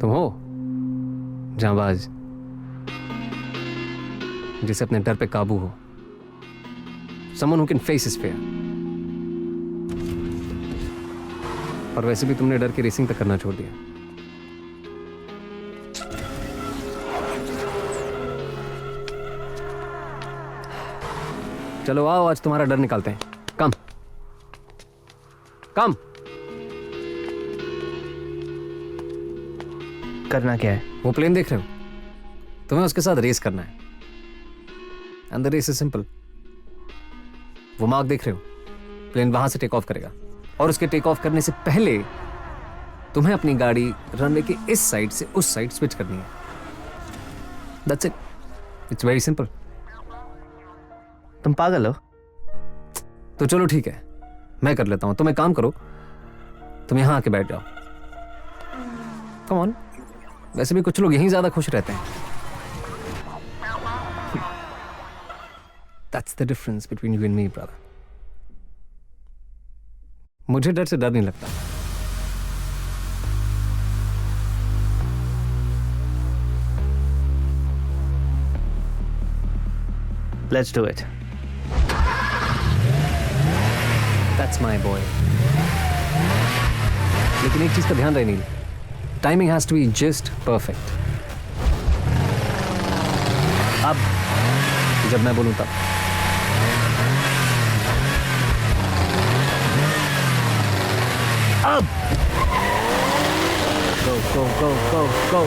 तुम हो जांबाज, जिसे अपने डर पे काबू हो. Someone who can face his fear. और वैसे भी तुमने डर के रेसिंग तक करना छोड़ दिया. चलो आओ, आज तुम्हारा डर निकालते हैं. कम कम. करना क्या है? वो प्लेन देख रहे हो? तुम्हें उसके साथ रेस करना है. And the race is simple. वो मार्क देख रहे हो? प्लेन वहां से टेक ऑफ करेगा और उसके टेक ऑफ करने से पहले तुम्हें अपनी गाड़ी रनवे के इस साइड से उस साइड स्विच करनी है. That's it. It's very simple. तुम पागल हो? तो चलो ठीक है, मैं कर लेता हूं. तुम एक काम करो, तुम यहां आके बैठ जाओ. Come on. वैसे भी कुछ लोग यहीं ज्यादा खुश रहते हैं. That's the difference between you and me, brother. मुझे डर से डर नहीं लगता. Let's do it. That's my boy. लेकिन एक चीज का ध्यान रहे नील. Timing has to be just perfect. अब जब मैं बोलूं तब. अब go go go go go.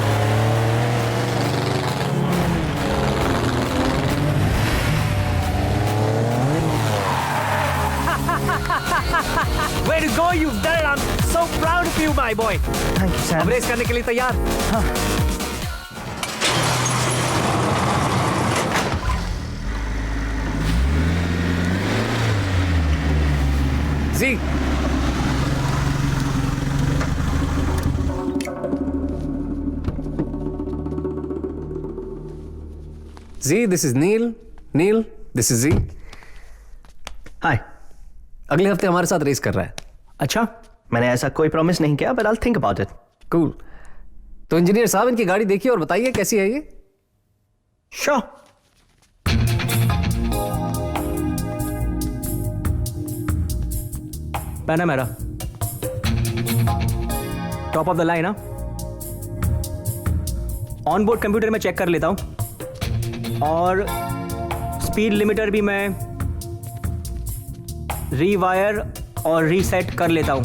Way to go, you've done it. I'm so proud of you, my boy. Thank you, Sam. अब रेस करने के लिए तैयार? Z. Z, this is Neil. Neil, this is Z. Hi. अगले हफ्ते हमारे साथ race कर रहा है. अच्छा, मैंने ऐसा कोई प्रॉमिस नहीं किया, but I'll think about it. Cool. तो इंजीनियर साहब इनकी गाड़ी देखिए और बताइए कैसी है ये. Sure. Panamera top of the line. On board computer में चेक कर लेता हूं और स्पीड लिमिटर भी मैं रीवायर और रीसेट कर लेता हूं.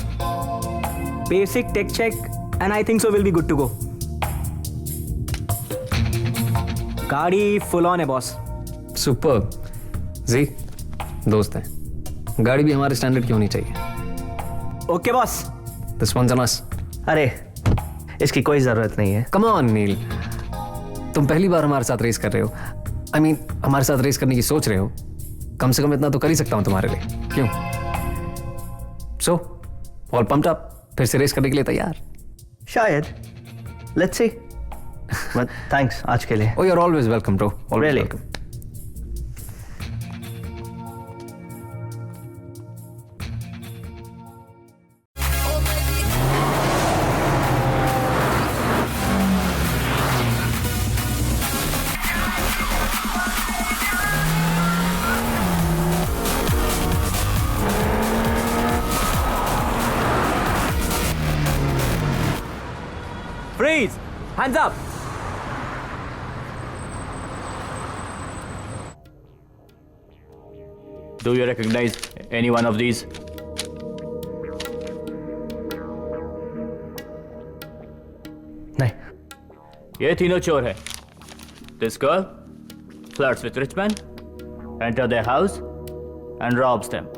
Basic tech check and I think so will be good to go. गाड़ी फुल ऑन है बॉस. सुपर. जी दोस्त हैं, गाड़ी भी हमारे स्टैंडर्ड की होनी चाहिए. Okay boss. This one's on us. अरे इसकी कोई जरूरत नहीं है. कम ऑन नील, तुम पहली बार हमारे साथ रेस कर रहे हो. आई मीन हमारे साथ रेस करने की सोच रहे हो. कम से कम इतना तो कर ही सकता हूं तुम्हारे लिए. क्यों? सो ऑल पम्प्ड अप, फिर से रेस करने के लिए तैयार? शायद. Let's see. बट थैंक्स आज के लिए. Oh, you're always welcome, bro. Always Really? welcome. Freeze! Hands up! Do you recognize any one of these? नहीं. ये तीनों चोर हैं. This girl flirts with rich men, enter their house and robs them.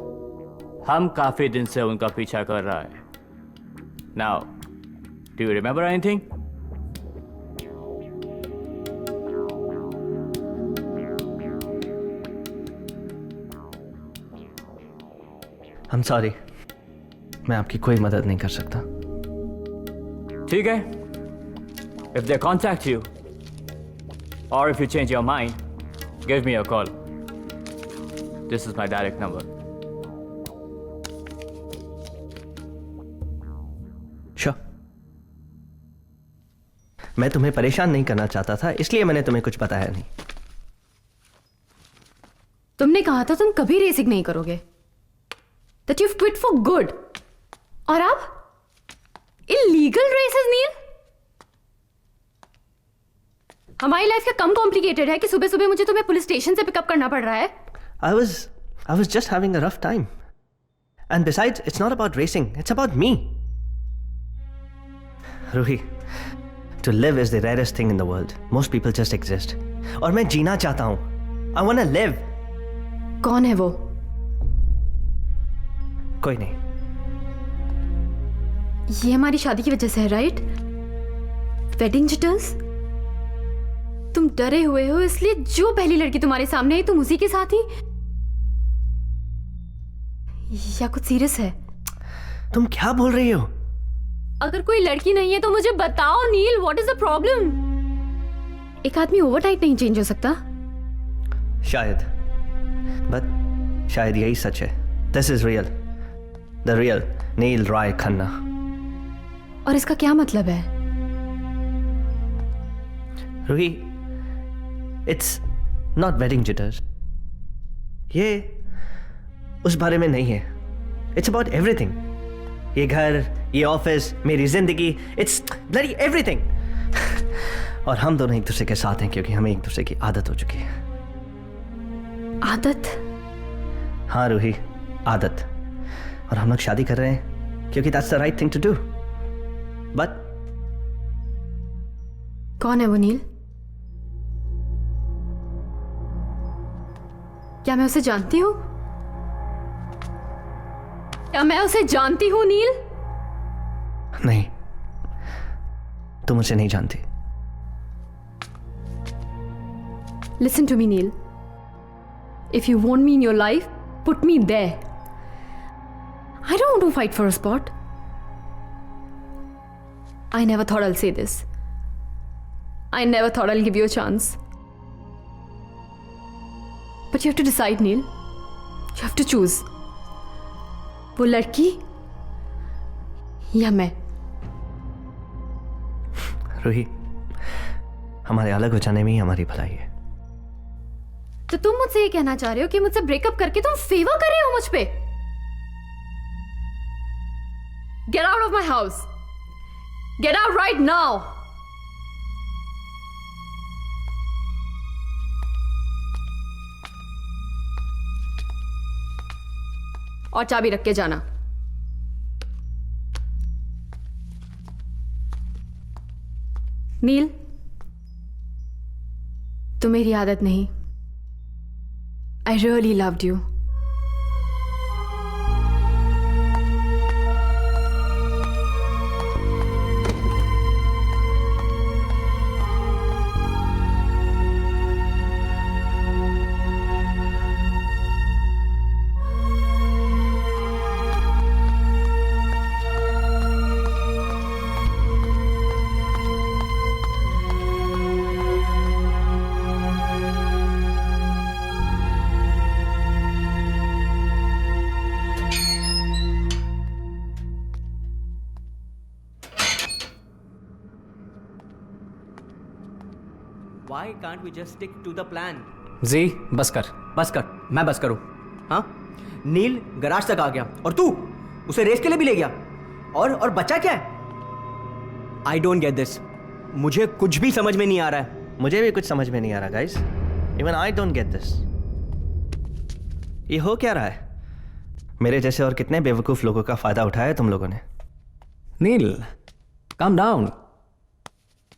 हम काफी दिन से उनका पीछा कर रहा है. Now, do you remember anything? I'm sorry. मैं आपकी कोई मदद नहीं कर सकता. ठीक है. If they contact you, or if you change your mind, give me a call. This is my direct number. Sure. मैं तुम्हें परेशान नहीं करना चाहता था, इसलिए मैंने तुम्हें कुछ बताया नहीं. तुमने कहा था तुम कभी रेसिंग नहीं करोगे. That you've quit for good. और अब illegal races, नील? हमारी लाइफ क्या कम कॉम्प्लिकेटेड है कि सुबह सुबह मुझे तुम्हें पुलिस स्टेशन से पिकअप करना पड़ रहा है? I was just having a rough time. And besides, it's not about racing, it's about me. Ruhi, to live is the rarest thing in the world. Most people just exist. और मैं जीना चाहता हूं. I want to live. कौन है वो? कोई नहीं. ये हमारी शादी की वजह से है, राइट? Wedding jitters? तुम डरे हुए हो इसलिए जो पहली लड़की तुम्हारे सामने आई तुम उसी के साथ ही? या कुछ सीरियस है? तुम क्या बोल रही हो? अगर कोई लड़की नहीं है तो मुझे बताओ नील, व्हाट इज द प्रॉब्लम? एक आदमी ओवरनाइट नहीं चेंज हो सकता? शायद. बट शायद यही सच है. This is real. The real Neel Rai Khanna. और इसका क्या मतलब है? Ruhi, it's not wedding jitters. ये उस बारे में नहीं है. It's about everything. ये घर, ये ऑफिस, मेरी जिंदगी, इट्स ब्लडी एवरीथिंग. और हम दोनों एक दूसरे के साथ हैं क्योंकि हमें एक दूसरे की आदत हो चुकी है. आदत? हाँ रूही, आदत. और हम लोग शादी कर रहे हैं क्योंकि that's the right thing to do. But कौन है वो नील? क्या मैं उसे जानती हूं? क्या मैं उसे जानती हूं नील? नहीं, तुम उसे नहीं जानती. Listen to me, Neil. If you want me in your life, put me there. I don't want to fight for a spot. I never thought I'll say this. I never thought I'll give you a chance. But you have to decide, Neil. You have to choose. वो लड़की या मैं? रूही, हमारे अलग हो जाने में ही हमारी भलाई है. तो तुम मुझसे ये कहना चाह रहे हो कि मुझसे ब्रेकअप करके तुम फेवर कर रहे हो मुझ पे? Get out of my house. Get out right now. और चाबी रख के जाना। नील, तो मेरी आदत नहीं। I really loved you. Why can't we just stick to the plan? जी बस कर। बस कर, मैं बस करूं? हाँ, नील गराज तक आ गया और तू उसे रेस के लिए भी ले गया और बच्चा क्या है? I don't get this. मुझे कुछ भी समझ में नहीं आ रहा है। मुझे भी कुछ समझ में नहीं आ रहा guys. Even I don't get this. ये हो क्या रहा है? मेरे जैसे और कितने बेवकूफ लोगों का फायदा उठाया तुम लोगों ने? नील, calm down.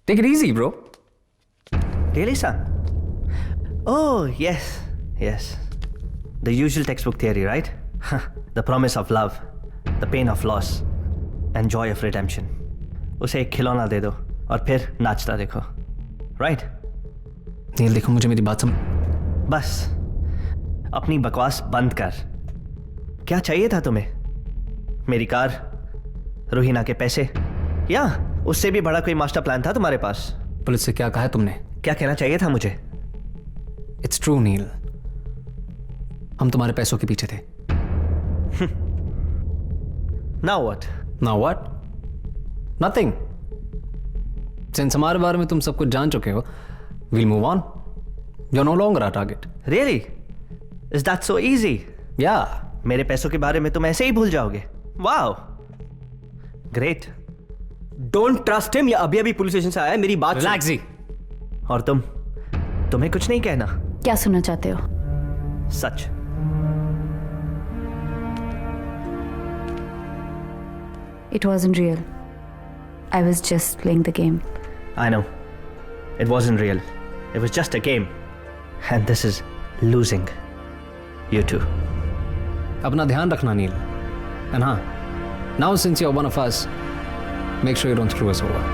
Take it easy, bro. Really, son? Oh, yes, yes. The usual textbook theory, right? The promise of love, the pain of loss, and joy of redemption. उसे एक खिलौना दे दो और फिर नाचता देखो, right? नील देखो, मुझे मेरी बात समझ। बस अपनी बकवास बंद कर। क्या चाहिए था तुम्हें? मेरी कार, रूहीना के पैसे, या उससे भी बड़ा कोई मास्टर प्लान था तुम्हारे पास? पुलिस से क्या कहा है तुमने? क्या कहना चाहिए था मुझे? इट्स ट्रू नील, हम तुम्हारे पैसों के पीछे थे। Now what? Now what? Nothing. Since हमारे बारे में तुम सब कुछ जान चुके हो, we'll move on. You're no longer our target. Really? Is that so easy? Yeah. मेरे पैसों के बारे में तुम ऐसे ही भूल जाओगे? Wow. Great. Don't trust him. या अभी अभी पुलिस स्टेशन से आया है, मेरी बात सुन। Relax जी। और तुम्हें कुछ नहीं कहना? क्या सुनना चाहते हो? सच। It wasn't real. I was just playing the game. I know. It wasn't real. It was just a game. And this is losing. You too. अपना ध्यान रखना नील। And हाँ, now since you're one of us, make sure you don't screw us over.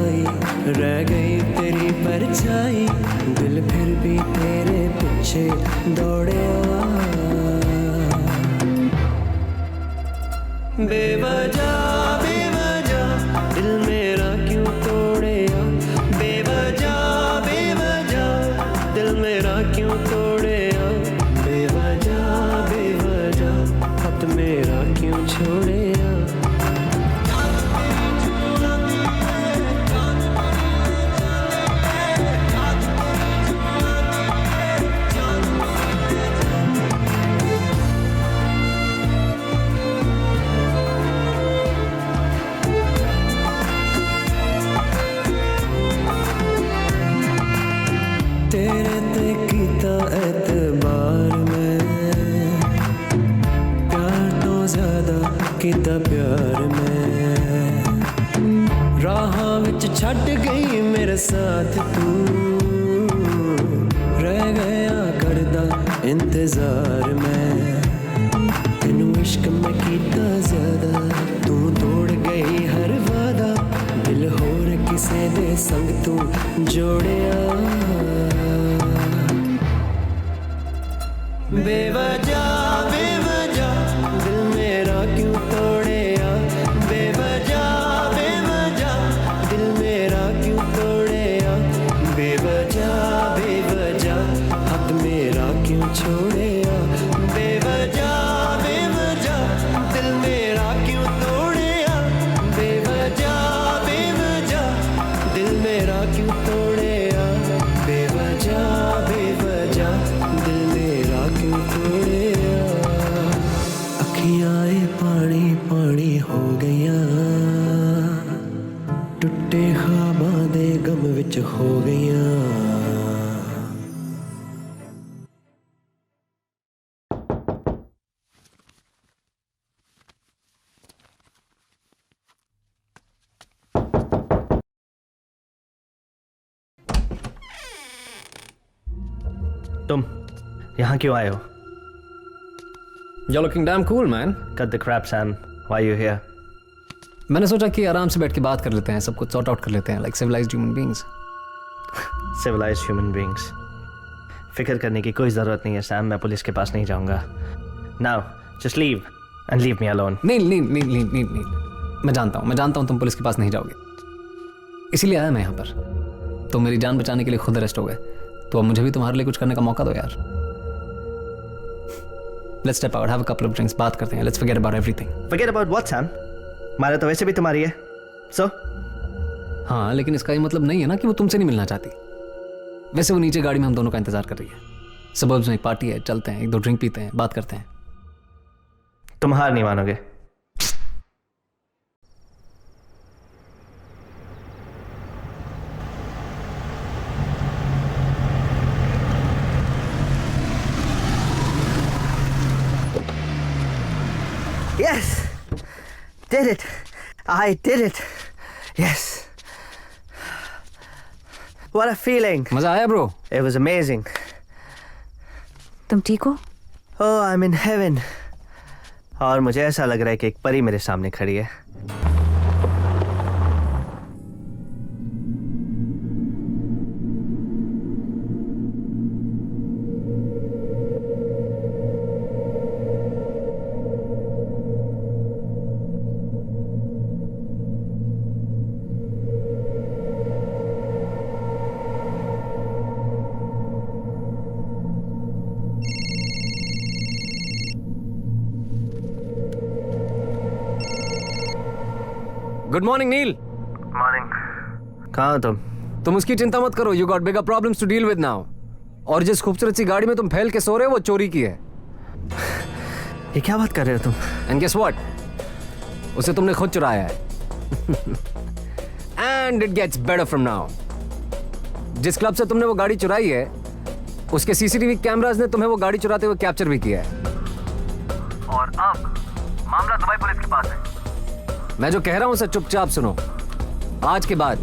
आई, रह गई तेरी परछाई, दिल फिर भी तेरे पीछे दौड़े बेवजह बेवजह दिल मेरा क्यों तोड़े बेवजह बेवजह दिल मेरा क्यों तोड़े बेवजह बेवजह खत मेरा क्यों छोड़े तेरे ते कीता एतबार में प्यार तो ज्यादा कीता प्यार में राहां विच छड्ड गई मेरे साथ तू रह गया करदा इंतजार में तेनू इश्क मैं कीता ज्यादा तू तोड़ गई हर वादा दिल होर किसे दे संग तू जोड़िया बेवजह बेवजह दिल मेरा क्यों तोड़े बेवजह बेवजह दिल मेरा क्यों तोड़े बेवजह बेवजह हाथ मेरा क्यों छोड़े बेवजह बेवजह दिल मेरा क्यों तोड़े बेवजह बेवजह दिल मेरा क्यों तोड़े बेवजह बेवजह दिल मेरा क्यों तोड़े अखियां पानी पानी हो गईयां टुट्टे ख्वाबां दे गम विच हो गईयां तुम यहाँ क्यों आए हो? You're looking damn cool, man. Cut the crap, Sam. Why are you here? मैंने सोचा कि आराम से बैठ के बात कर लेते हैं, सब कुछ सॉर्ट आउट कर लेते हैं, like civilized human beings. Civilized human beings. फिक्र करने की कोई ज़रूरत नहीं है, सैम. मैं पुलिस के पास नहीं जाऊँगा. Now, just leave and leave me alone. नील. मैं जानता हूँ तुम पुलिस के पास नहीं जाओगे. इसीलिए आया मैं यहाँ पर. तुम मेरी जान बचाने के लिए खुद अरेस्ट हो गए. तो अब मुझे भी तुम्हारे लिए कुछ करने का मौका दो यार. Let's step out, have a couple of drinks, बात करते हैं. Let's forget about everything. Forget about what, Sam? मारा तो वैसे भी तुम्हारी है. So? हाँ, लेकिन इसका ये मतलब नहीं है ना कि वो तुमसे नहीं मिलना चाहती. वैसे वो नीचे गाड़ी में हम दोनों का इंतजार कर रही है. सबर्ब्स में एक पार्टी है, चलते हैं, एक दो ड्रिंक पीते हैं, बात करते हैं. तुम हार नहीं मानोगे. Yes, did it. I did it. Yes. What a feeling. मजा आया bro? It was amazing. तुम ठीक हो? Oh, I'm in heaven. और मुझे ऐसा लग रहा है कि एक परी मेरे सामने खड़ी है. Good morning Neel. मॉर्निंग. कहाँ हो तुम उसकी चिंता मत करो. You got bigger problems to deal with now. और जिस खूबसूरत सी गाड़ी में तुम फैल के सो रहे हो वो चोरी की है. ये क्या बात कर रहे हो तुम? एंड गेस व्हाट, उसे तुमने खुद चुराया है. And it gets better from now. जिस क्लब से तुमने वो गाड़ी चुराई है उसके सीसीटीवी कैमरास ने तुम्हें वो गाड़ी चुराते हुए कैप्चर भी किया है. और अब मामला दुबई पुलिस के पास है. मैं जो कह रहा हूं उसे चुपचाप सुनो. आज के बाद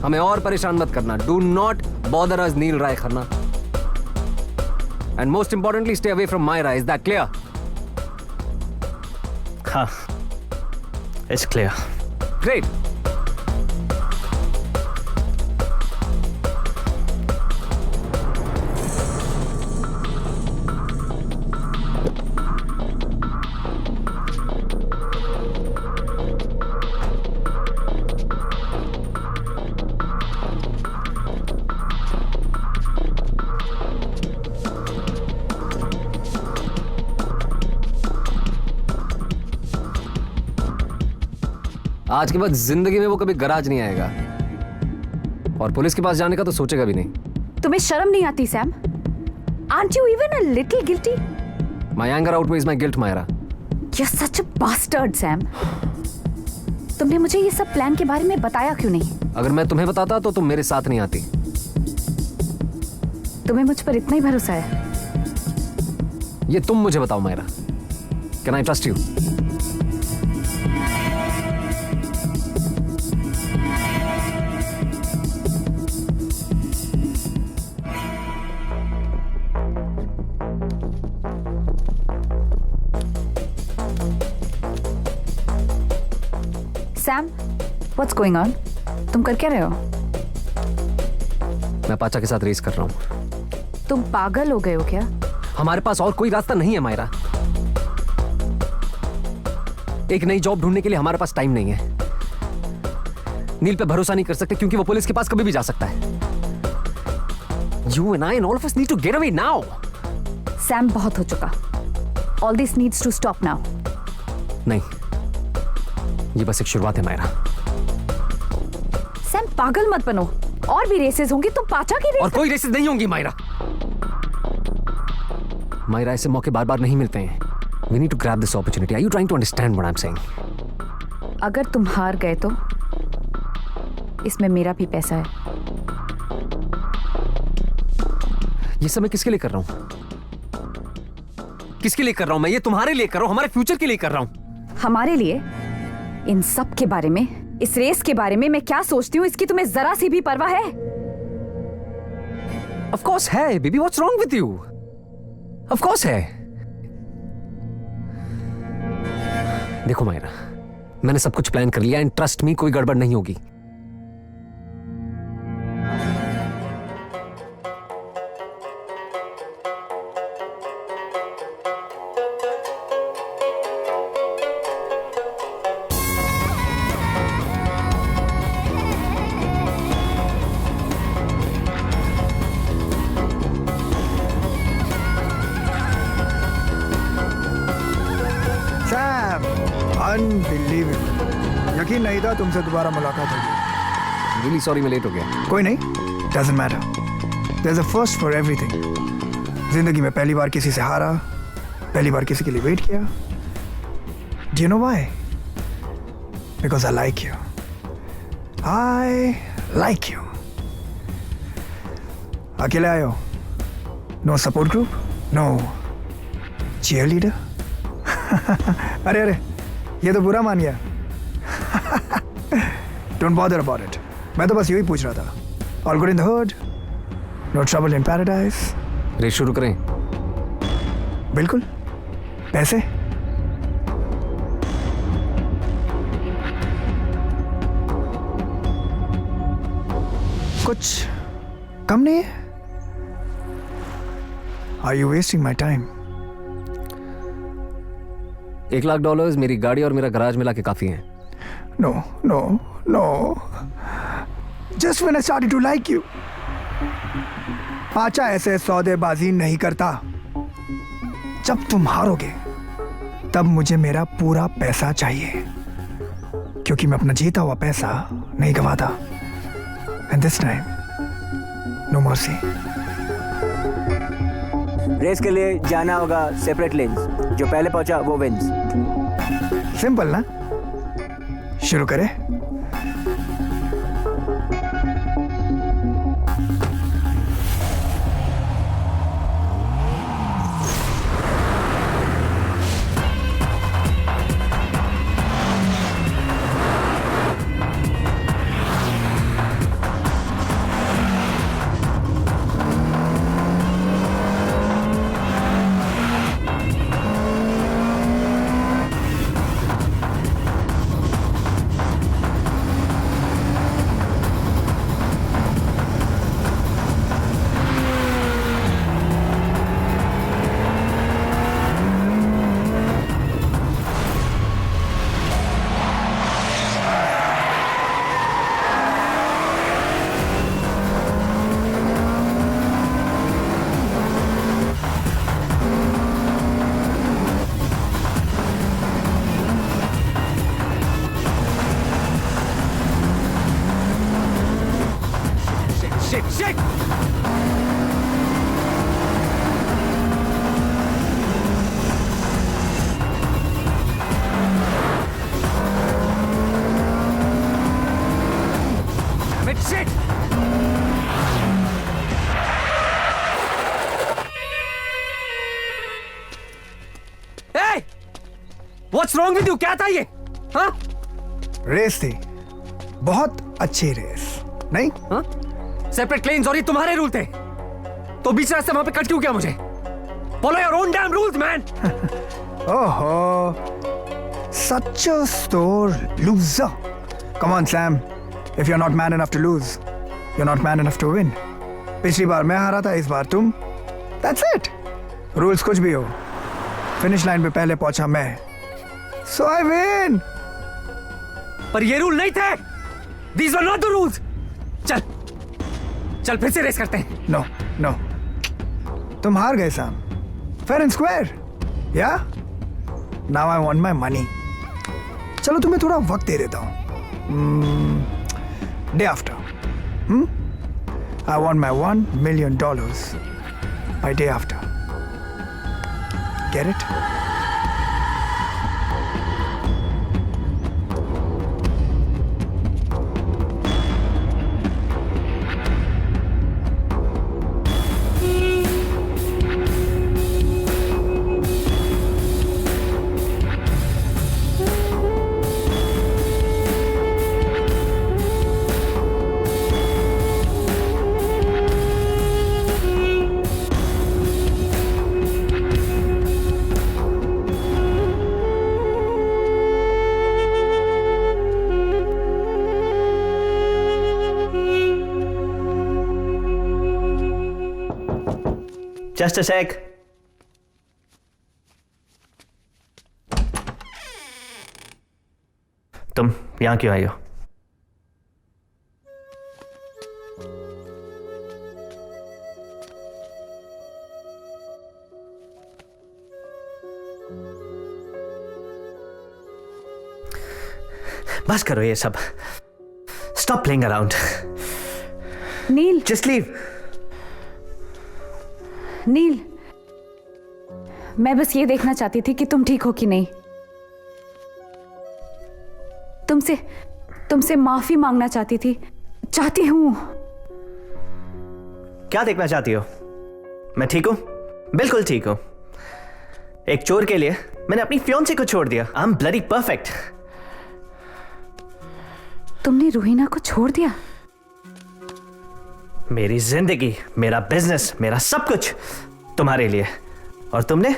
हमें और परेशान मत करना. Do not bother us Neel Rai Khanna. And most importantly stay away from Myra. Is that clear? हाँ, इट्स क्लियर. ग्रेट. आज के बाद जिंदगी में वो कभी गराज नहीं आएगा, और पुलिस के पास जाने का तो सोचेगा भी नहीं। तुम्हें शर्म नहीं आती Sam? Aren't you even a little guilty? My anger outweighs my guilt, Myra. You're such a bastard, Sam. तुमने मुझे ये सब प्लान के बारे में बताया क्यों नहीं? अगर मैं तुम्हें बताता तो तुम मेरे साथ नहीं आती। तुम्हें मुझ पर इतना ही भरोसा है? ये तुम मुझे बताओ Myra, can I trust you? Sam, what's going on? तुम कर क्या रहे हो? मैं पाचा के साथ रेस कर रहा हूं। तुम पागल हो गए हो क्या? हमारे पास और कोई रास्ता नहीं है मायरा। एक नई जॉब ढूंढने के लिए हमारे पास टाइम नहीं है। नील पे भरोसा नहीं कर सकते क्योंकि वो पुलिस के पास कभी भी जा सकता है। You and I and all of us need to get away now. Sam, बहुत हो चुका। All this needs to stop now. नहीं, ये बस एक शुरुआत है मायरा। सैम, पागल मत बनो। और भी रेसेस होंगी, तुम पाचा की रेस। और कोई रेसेस नहीं होंगी मायरा। मायरा, ऐसे मौके बार बार नहीं मिलते हैं। We need to grab this opportunity. Are you trying to understand what I'm saying? अगर तुम हार गए तो इसमें मेरा भी पैसा है। ये सब मैं किसके लिए कर रहा हूं? किसके लिए कर रहा हूं मैं? ये तुम्हारे लिए कर रहा हूं, हमारे फ्यूचर के लिए कर रहा हूं। हमारे लिए? इन सब के बारे में, इस रेस के बारे में मैं क्या सोचती हूँ, इसकी तुम्हें जरा सी भी परवाह है? Of course है, baby. What's wrong with you? Of course है। देखो मायरा, मैंने सब कुछ प्लान कर लिया एंड ट्रस्ट मी, कोई गड़बड़ नहीं होगी। अनबिलीवेबल। यकीन नहीं था तुमसे दोबारा मुलाकात होगी। Really sorry मैं लेट हो गया। कोई नहीं, doesn't matter. There's a first for everything. जिंदगी में पहली बार किसी से हारा, पहली बार किसी के लिए वेट किया। Do you know why? Because I like you. I like you. अकेले आए हो? No support group? No cheerleader? अरे अरे, ये तो बुरा मान गया। Don't bother about it. मैं तो बस यही पूछ रहा था। All good in the hood? No trouble in paradise? Race शुरू करें? बिल्कुल। पैसे? कुछ कम नहीं है? Are you wasting my time? $1 lakh मेरी गाड़ी और मेरा गराज मिला के काफी हैं। No, no, no. Just when I started to like you. पाचा ऐसे सौदेबाजी नहीं करता। जब तुम हारोगे तब मुझे मेरा पूरा पैसा चाहिए, क्योंकि मैं अपना जीता हुआ पैसा नहीं गवाता। And this time, no mercy. Race के लिए जाना होगा सेपरेट लेन्स। जो पहले पहुंचा वो विन्स। सिंपल ना? शुरू करें? Shit, shit! Damn it, shit! Hey! What's wrong with you? क्या था ये? हाँ? रेस थी, बहुत अच्छी रेस, नहीं? हाँ? सेपरेट लेन्स और ये तुम्हारे रूल थे, तो बीच रास्ते वहां पे कट क्यों किया मुझे? Follow your own damn rules, man! Oh, such a sore loser. Come on, Sam. If you're not man enough to lose, you're not man enough to win. पिछली बार मैं हारा था, इस बार तुम. That's it. Rules कुछ भी हो, फिनिश लाइन पे पहले पहुंचा मैं. So I win. पर ये रूल नहीं थे. These were not the rules. चल, चल फिर से रेस करते हैं. No, no. तुम हार गए, Sam. Fair and square. Yeah? Now I want my money. चलो तुम्हें थोड़ा वक्त दे देता हूँ. Day after. I want my $1 million by day after. Get it? Just a sec. तुम यहां क्यों आई हो? बस करो ये सब. Stop playing around. नील, Just leave. नील, मैं बस ये देखना चाहती थी कि तुम ठीक हो कि नहीं. तुमसे माफी मांगना चाहती हूँ. क्या देखना चाहती हो? मैं ठीक हूं, बिल्कुल ठीक हूं. एक चोर के लिए मैंने अपनी फियांसे को छोड़ दिया. I am bloody perfect. तुमने रूहीना को छोड़ दिया? मेरी जिंदगी, मेरा बिजनेस, मेरा सब कुछ तुम्हारे लिए, और तुमने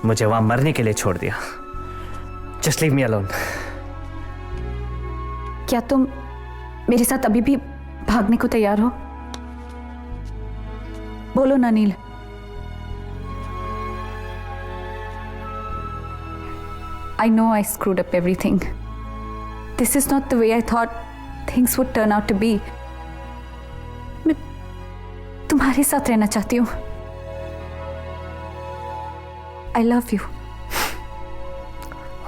मुझे वहां मरने के लिए छोड़ दिया. Just leave me alone. क्या तुम मेरे साथ अभी भी भागने को तैयार हो? बोलो ना नील. I know I screwed up everything. This is not the way I thought things would turn out to be. मैं तुम्हारे साथ रहना चाहती हूँ. I love you.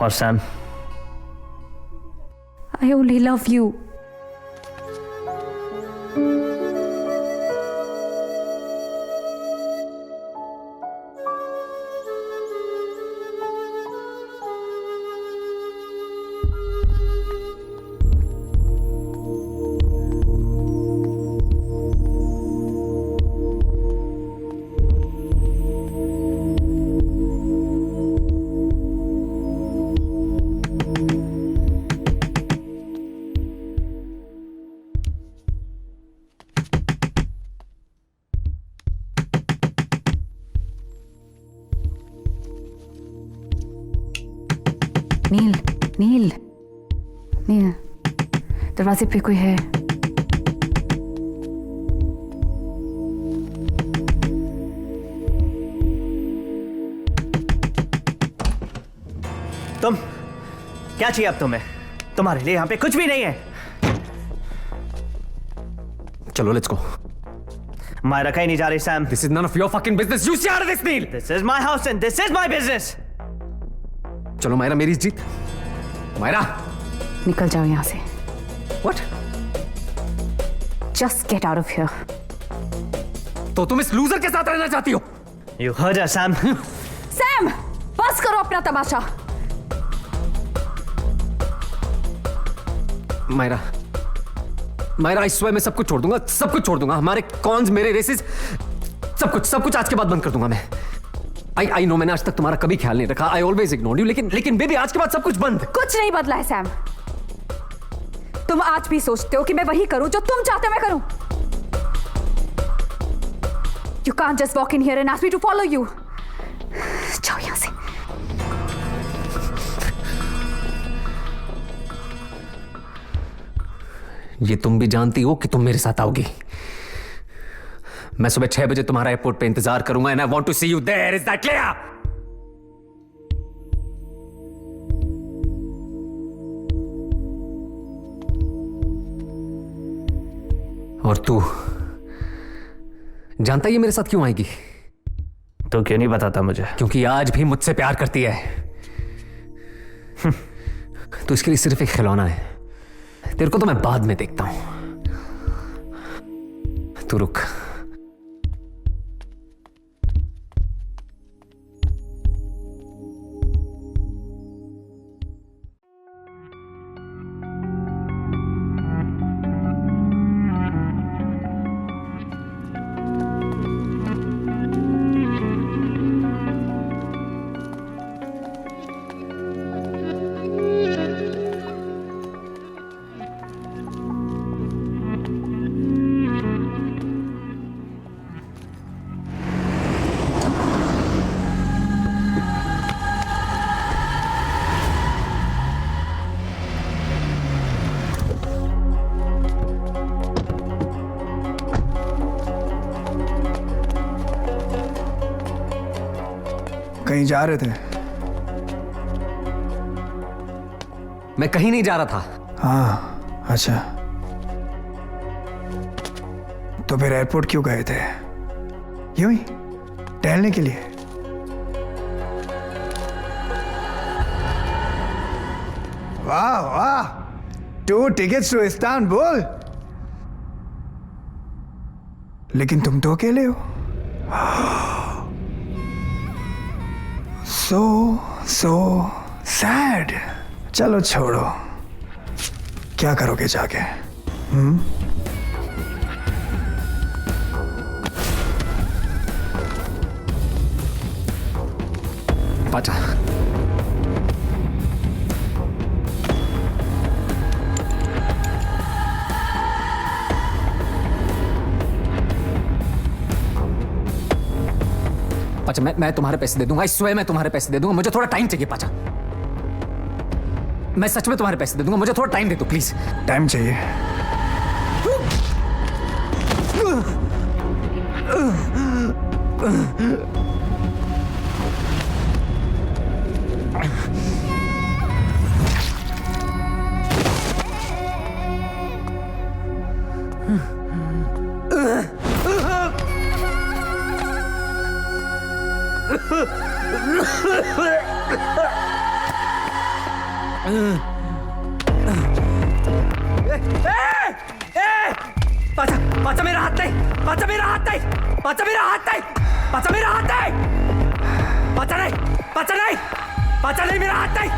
और Sam? I only love you. नील, दरवाजे पे कोई है. तुम क्या चाहिए अब तुम्हें? तुम्हारे लिए यहां पे कुछ भी नहीं है. चलो लेट्स गो. मायरा कहीं नहीं जा रही Sam. This is none of your fucking business. You stay out of this, Neil. This is my house and this is my business. चलो मायरा, मेरी जीत. मायरा, निकल जाओ यहाँ से. What? Just get out of here. तो तुम इस लूजर के साथ रहना चाहती हो? You heard her, Sam. Sam, बस करो अपना तमाशा. मायरा इस समय मैं सब कुछ छोड़ दूंगा, सब कुछ छोड़ दूंगा. हमारे कॉन्स, मेरे रेसेस, सब कुछ आज के बाद बंद कर दूंगा मैं. आई नो मैंने आज तक तुम्हारा कभी ख्याल नहीं रखा. I always ignored you. लेकिन बेबी आज के बाद सब कुछ बंद. कुछ नहीं बदला है सैम. तुम आज भी सोचते हो कि मैं वही करूं जो तुम चाहते हो मैं करूं. You can't just walk in here and ask me to follow you. जाओ यहां से. ये तुम भी जानती हो कि तुम मेरे साथ आओगी. मैं सुबह 6 बजे तुम्हारा एयरपोर्ट पे इंतजार करूंगा and I want to see you there. Is that clear? और तू जानता ये मेरे साथ क्यों आएगी? तो क्यों नहीं बताता मुझे? क्योंकि आज भी मुझसे प्यार करती है. तो इसके लिए सिर्फ एक खिलौना है. तेरे को तो मैं बाद में देखता हूं. तू रुक. कहीं जा रहे थे? मैं कहीं नहीं जा रहा था. हाँ, अच्छा. तो फिर एयरपोर्ट क्यों गए थे? यूं ही टहलने के लिए? वाह वाह, 2 tickets to इस्तांबुल. लेकिन तुम तो अकेले हो. So sad. चलो छोड़ो. क्या करोगे जाके? पाचा. पाचा मैं तुम्हारे पैसे दे दूंगा. इस स्वयं मैं तुम्हारे पैसे दे दूंगा. मुझे थोड़ा टाइम चाहिए पाचा. मैं सच में तुम्हारे पैसे दे दूंगा. मुझे थोड़ा टाइम दे दो प्लीज. टाइम चाहिए? पाचा मेरा हाथ नहीं. पाचा मेरा हाथ नहीं. पाचा मेरा हाथ नहीं. पाचा मेरा हाथ नहीं. पाचा नहीं. पाचा नहीं. पाचा नहीं, मेरा हाथ नहीं.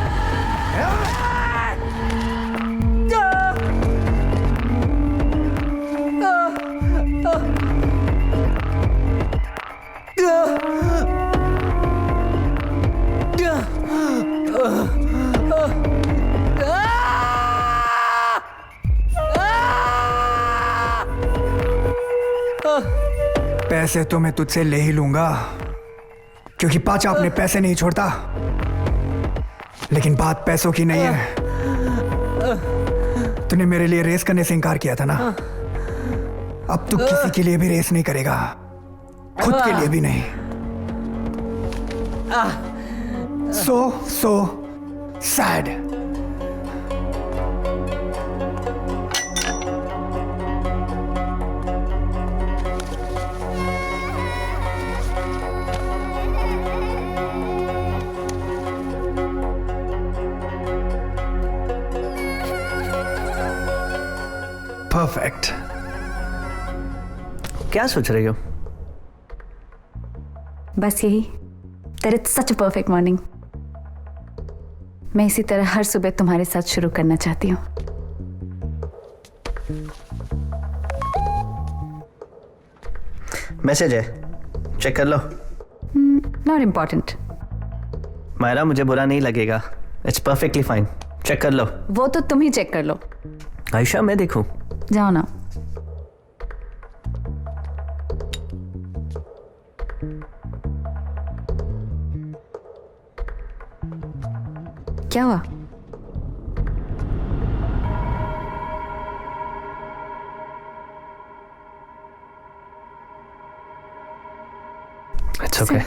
पैसे तो मैं तुझसे ले ही लूंगा, क्योंकि पाचा अपने पैसे नहीं छोड़ता. लेकिन बात पैसों की नहीं है. तूने मेरे लिए रेस करने से इनकार किया था ना. अब तू किसी के लिए भी रेस नहीं करेगा, खुद के लिए भी नहीं. So sad. Perfect. क्या सोच रही हो? बस यही, that it's such a perfect morning. मैं इसी तरह हर सुबह तुम्हारे साथ शुरू करना चाहती हूँ. मैसेज है, चेक कर लो. Not important. मायरा, मुझे बुरा नहीं लगेगा. It's perfectly fine. चेक कर लो. वो तो तुम ही चेक कर लो. आयशा, मैं देखूं? जाओ ना. क्या हुआ? It's okay.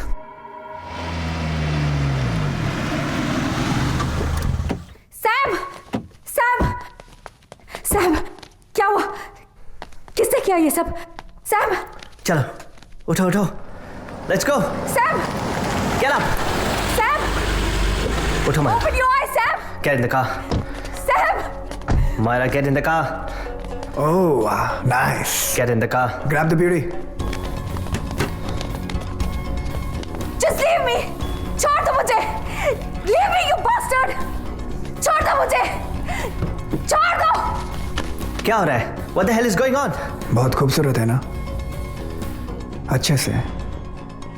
Sam! Sam! Sam! क्या हुआ? किसने किया ये सब? सैम! चलो, उठो उठो. Let's go. Sam! Get up. Sam! उठो Myra. Open your eyes, Sam! Get in the car. Sam! Myra, get in the car. Oh, nice. Get in the car. Grab the beauty. Just leave me! छोड़ दो मुझे! Leave me, you bastard! छोड़ दो मुझे! छोड़ दो! क्या हो रहा है? What the hell is going on? बहुत खूबसूरत है ना? अच्छे से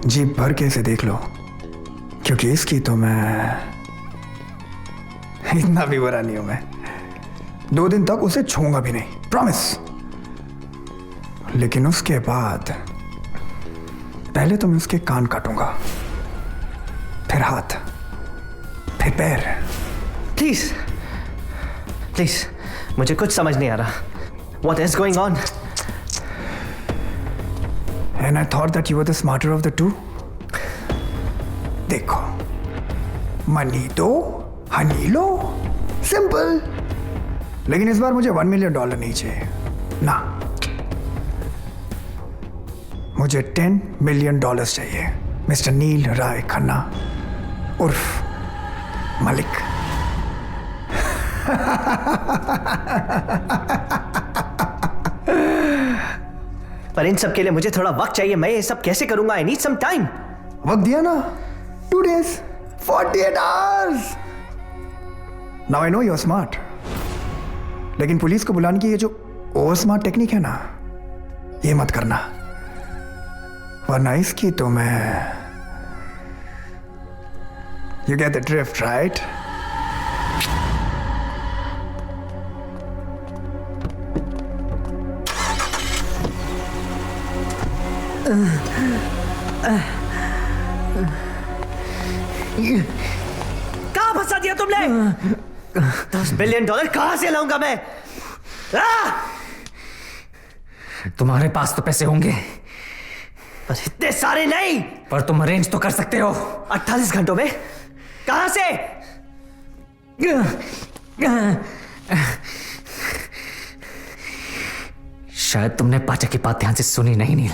जीप भर के इसे देख लो, क्योंकि इसकी तो मैं इतना भी बुरा नहीं हूं. मैं 2 दिन तक उसे छूंगा भी नहीं, प्रॉमिस. लेकिन उसके बाद पहले तो मैं उसके कान काटूंगा, फिर हाथ, फिर पैर. प्लीज प्लीज, मुझे कुछ समझ नहीं आ रहा. What is going on? And I thought that you were the smarter of the two. देखो, मनी दो, हनी लो, सिंपल. लेकिन इस बार मुझे $1 million नहीं चाहिए ना, मुझे $10 million चाहिए. मिस्टर नील राय खन्ना उर्फ मलिक. पर इन सब के लिए मुझे थोड़ा वक्त चाहिए. मैं ये सब कैसे करूंगा? I need some time. वक्त दिया ना, 2 days, 48 hours. Now I know you're smart. लेकिन पुलिस को बुलाने की ये जो ओवर स्मार्ट टेक्निक है ना, ये मत करना, वरना इसकी तो मैं. You get the drift, right? कहां फंसा दिया तुमने? $10 बिलियन कहां से लाऊंगा मैं? तुम्हारे पास तो पैसे होंगे, पर इतने सारे नहीं. पर तुम अरेंज तो कर सकते हो. 48 घंटों में? कहां से? शायद तुमने पाचा की बात ध्यान से सुनी नहीं नील.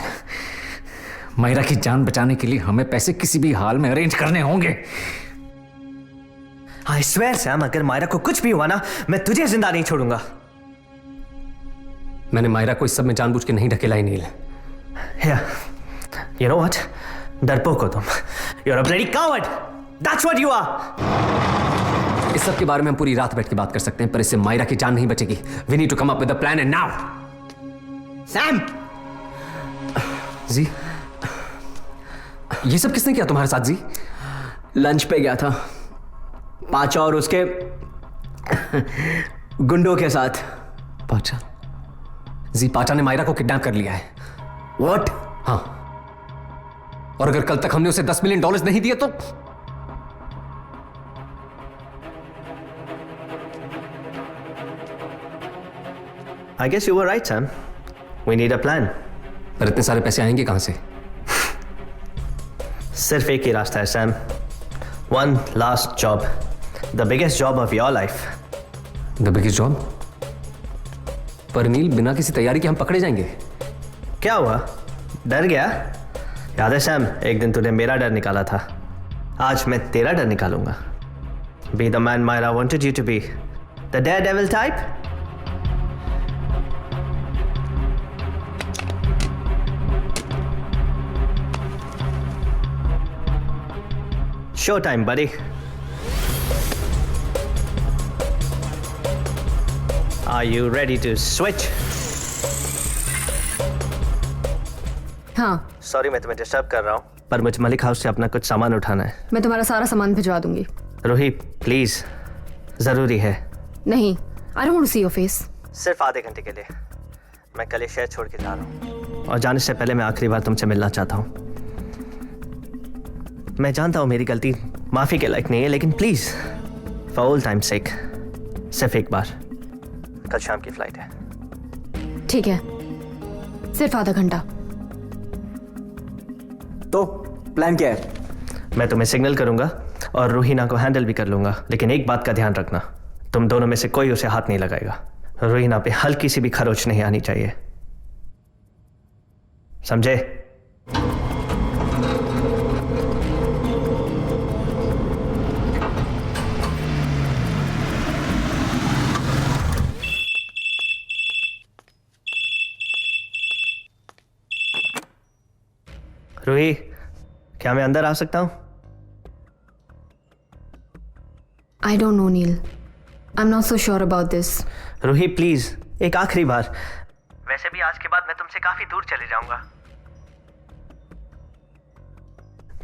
मायरा की जान बचाने के लिए हमें पैसे किसी भी हाल में अरेंज करने होंगे. I swear सैम, अगर मायरा को कुछ भी हुआ ना, मैं तुझे जिंदा नहीं छोड़ूंगा. मैंने मायरा को इस सब में जानबूझ के नहीं ढकेला ही नील. Here, you know what? डरपोक हो तुम. You're a bloody coward. That's what you are. इस सब के बारे में हम पूरी रात बैठ के बात कर सकते हैं, पर इससे मायरा की जान नहीं बचेगी. We need to come up with a plan and now. Sam! जी, ये सब किसने किया तुम्हारे साथ? जी, लंच पे गया था पाचा और उसके गुंडों के साथ. पाचा? जी, पाचा ने मायरा को किडनैप कर लिया है. What? हाँ, और अगर कल तक हमने उसे $10 मिलियन नहीं दिए तो I guess you were right, Sam. We need a plan. पर इतने सारे पैसे आएंगे कहां से? सिर्फ एक ही रास्ता है Sam. One last job. The biggest job of your life. The biggest job? पर नील, बिना किसी तैयारी के हम पकड़े जाएंगे. क्या हुआ? डर गया? याद है सैम, एक दिन तूने मेरा डर निकाला था. आज मैं तेरा डर निकालूंगा. Be the man Myra wanted you to be. The daredevil type. Show time बड़ी। Are you ready to switch? हाँ, सॉरी मैं तुम्हें डिस्टर्ब कर रहा हूँ, पर मुझे मलिक हाउस से अपना कुछ सामान उठाना है। मैं तुम्हारा सारा सामान भिजवा दूंगी। रूही प्लीज, जरूरी है। नहीं, I don't want to see your face. सिर्फ आधे घंटे के लिए। मैं कल ये शहर छोड़ के जा रहा हूँ और जाने से पहले मैं आखिरी बार तुमसे मिलना चाहता हूँ। मैं जानता हूँ मेरी गलती माफी के लायक नहीं है, लेकिन प्लीज फॉर ऑल टाइम सेक सिर्फ एक बार। कल शाम की फ्लाइट है। ठीक है, सिर्फ आधा घंटा। तो प्लान क्या है? मैं तुम्हें सिग्नल करूंगा और रूहीना को हैंडल भी कर लूंगा, लेकिन एक बात का ध्यान रखना, तुम दोनों में से कोई उसे हाथ नहीं लगाएगा। रूहीना पे हल्की सी भी खरोच नहीं आनी चाहिए, समझे? रूही, क्या मैं अंदर आ सकता हूं? I don't know, Neil. I'm not so sure about this. Roohi please, एक आखिरी बार। वैसे भी आज के बाद मैं तुमसे काफी दूर चले जाऊंगा।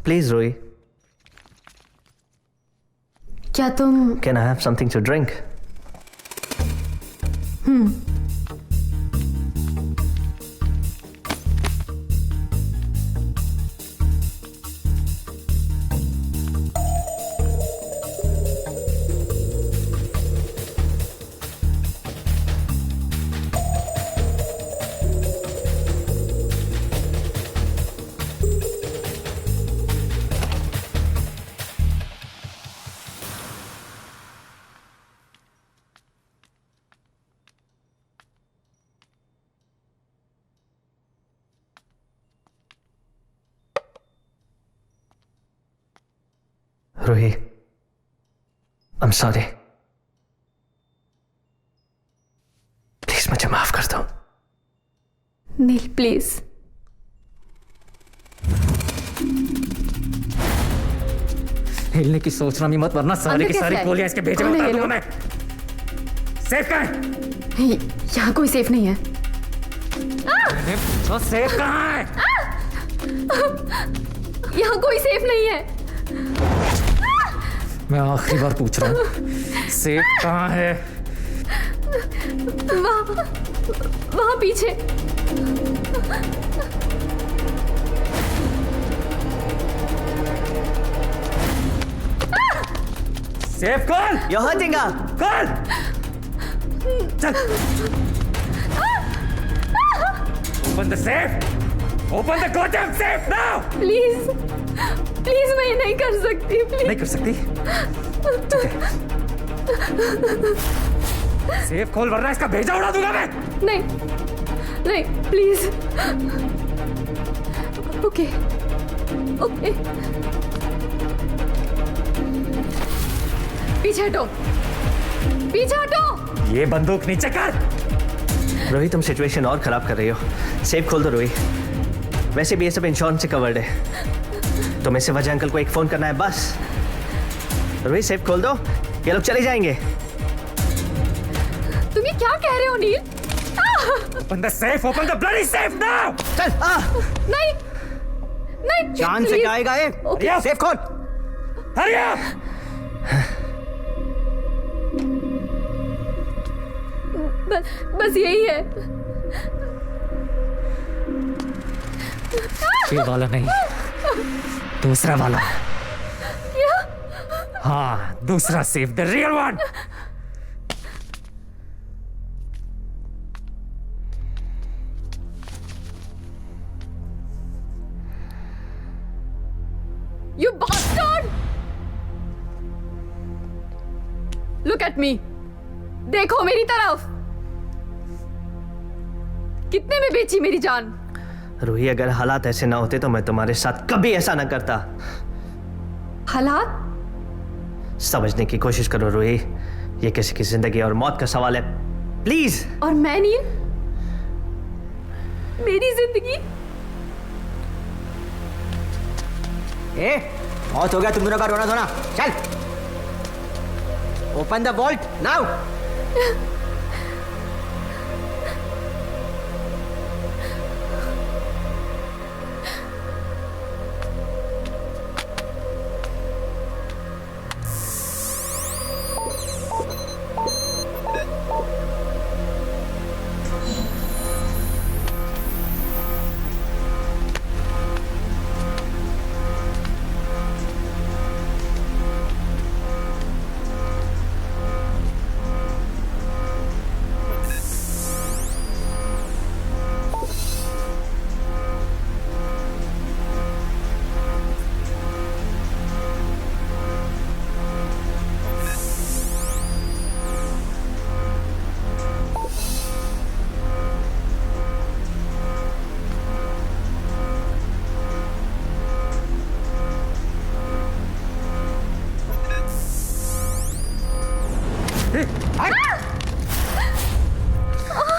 प्लीज रूही। क्या तुम can I have something to drink? Roohi, I'm sorry. Please मुझे माफ कर दो। नील प्लीज। हिलने की सोचना भी मत, वरना सारी की सारी गोलियां इसके भेजे में उतार दूंगा मैं। सेफ कहाँ है? यहाँ कोई सेफ नहीं है। तो सेफ कहाँ है? यहाँ कोई सेफ नहीं है। मैं आखिरी बार पूछ रहा हूँ, सेफ कहाँ है? वहाँ पीछे। सेफ खोल। You're hurting her. खोल। चल। Open the safe. Open the goddamn safe now. Please please, मैं ये नहीं कर सकती। प्लीज नहीं कर सकती? सेफ खोल, वरना इसका भेजा उड़ा दूंगा मैं। नहीं नहीं, प्लीज। ओके ओके, पीछे हटो, पीछे हटो। ये बंदूक नीचे कर। रोहित, तुम सिचुएशन और खराब कर रही हो। सेफ खोल दो रोहित, वैसे भी ये सब इंश्योरेंस से कवर्ड है। तुम्हें सिर्फ अजय अंकल को एक फोन करना है बस। रोहित सेफ खोल दो, ये लोग चले जाएंगे। तुम ये क्या कह रहे हो नील? Open the safe, open the bloody safe now! चल नहीं नहीं, जान से जाएगा ये। ओके, सेफ खोल। Hurry up! बस यही है। ये वाला नहीं, दूसरा वाला। क्या? हाँ, दूसरा safe, the real one. You bastard! Look at me. देखो मेरी तरफ। कितने में बेची मेरी जान? रूही, अगर हालात ऐसे ना होते तो मैं तुम्हारे साथ कभी ऐसा ना करता। हालात? समझने की कोशिश करो रूही, ये किसी की जिंदगी और मौत का सवाल है, प्लीज। और मैं नील, मेरी जिंदगी। बहुत हो गया तुम दोनों का रोना धोना, चल ओपन द वॉल्ट नाउ।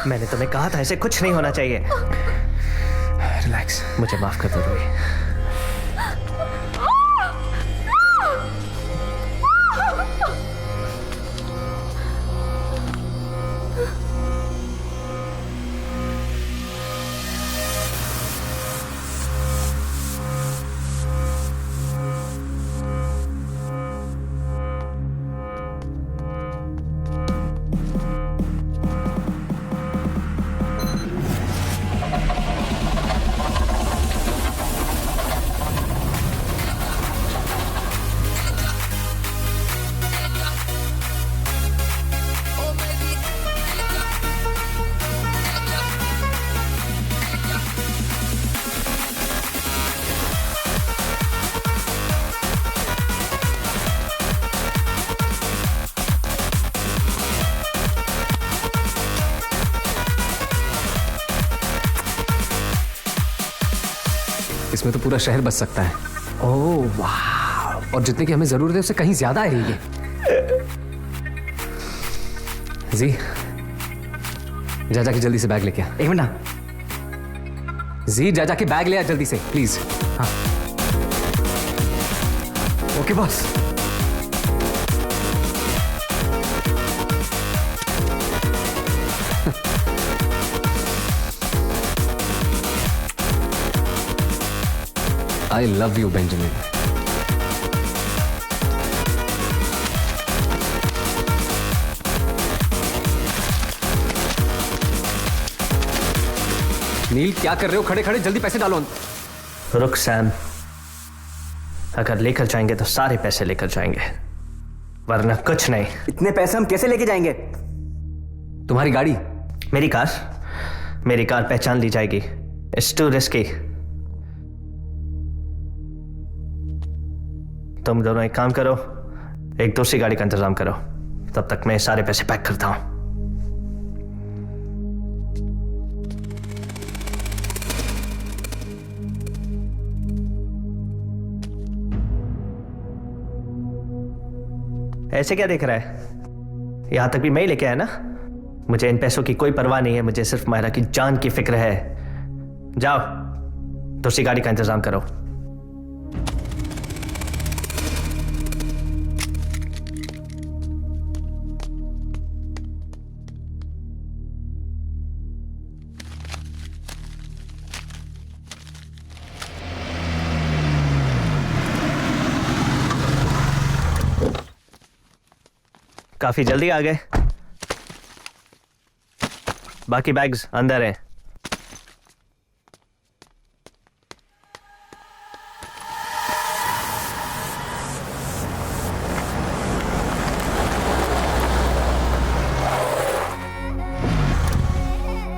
मैंने तुम्हें कहा था ऐसे कुछ नहीं होना चाहिए। रिलैक्स। मुझे माफ कर दो रूही। इसमें तो पूरा शहर बच सकता है। ओह वाह, और जितने की हमें जरूरत है उससे कहीं ज्यादा है ये। जी जा जाके जल्दी से बैग लेके आ। एक मिनट ना। जी जा जाके बैग ले आ जल्दी से प्लीज। हाँ okay boss. I love you, Benjamin. नील क्या कर रहे हो खड़े खड़े? जल्दी पैसे डालो। रुक सैम, अगर लेकर जाएंगे तो सारे पैसे लेकर जाएंगे, वरना कुछ नहीं। इतने पैसे हम कैसे लेके जाएंगे? तुम्हारी गाड़ी? मेरी कार पहचान ली जाएगी। It's to risky. तुम दोनों एक काम करो, एक दूसरी गाड़ी का इंतजाम करो, तब तक मैं सारे पैसे पैक करता हूं। ऐसे क्या देख रहा है? यहां तक भी मैं ही लेके आया ना। मुझे इन पैसों की कोई परवाह नहीं है, मुझे सिर्फ मायरा की जान की फिक्र है। जाओ दूसरी गाड़ी का इंतजाम करो। काफी जल्दी आ गए। बाकी बैग्स अंदर हैं।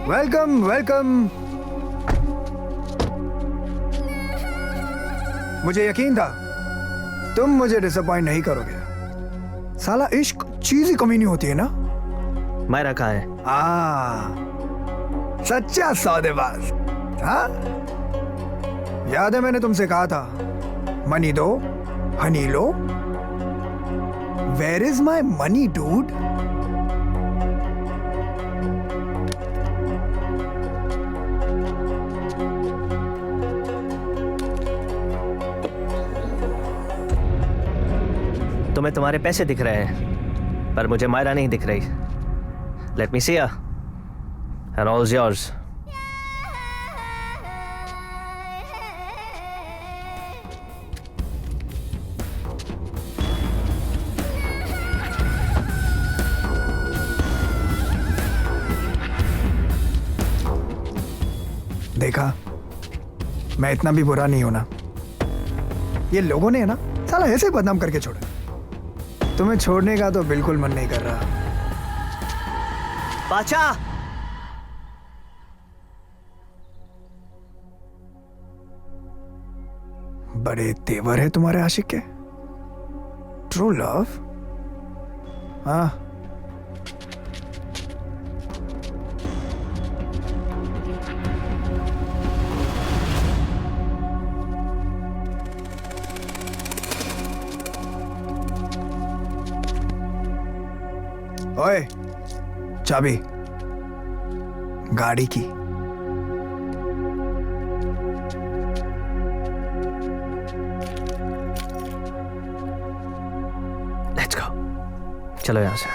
Welcome welcome. मुझे यकीन था तुम मुझे डिसअपॉइंट नहीं करोगे। साला इश्क चीज ही कमी नहीं होती है ना। मायरा कहाँ है? सच्चा सौदेबाज। हाँ याद है मैंने तुमसे कहा था मनी दो हनी लो। Where is my money dude? तुम्हें तुम्हारे पैसे दिख रहे हैं, पर मुझे मायरा नहीं दिख रही. Let me see her. And all's yours. देखा, मैं इतना भी बुरा नहीं हूं ना. ये लोगों ने है ना साला ऐसे बदनाम करके छोड़ा. तुम्हें छोड़ने का तो बिल्कुल मन नहीं कर रहा. बाचा, बड़े तेवर है तुम्हारे आशिक के. True love. हाँ, ओए, चाबी गाड़ी की. Let's go. चलो यहाँ से.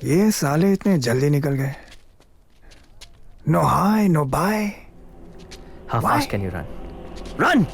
ये साले इतने जल्दी निकल गए. No hi no bye. How fast can you run? Run!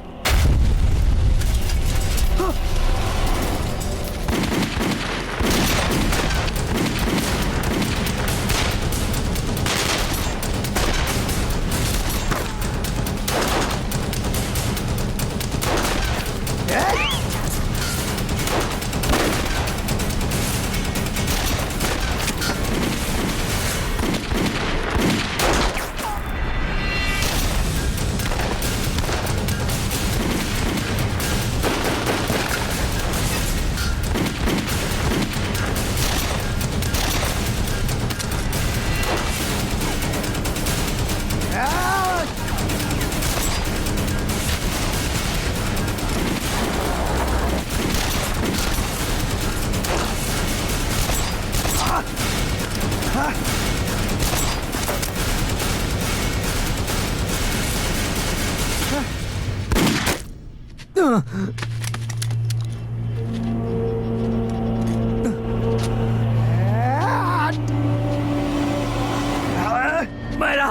Myra,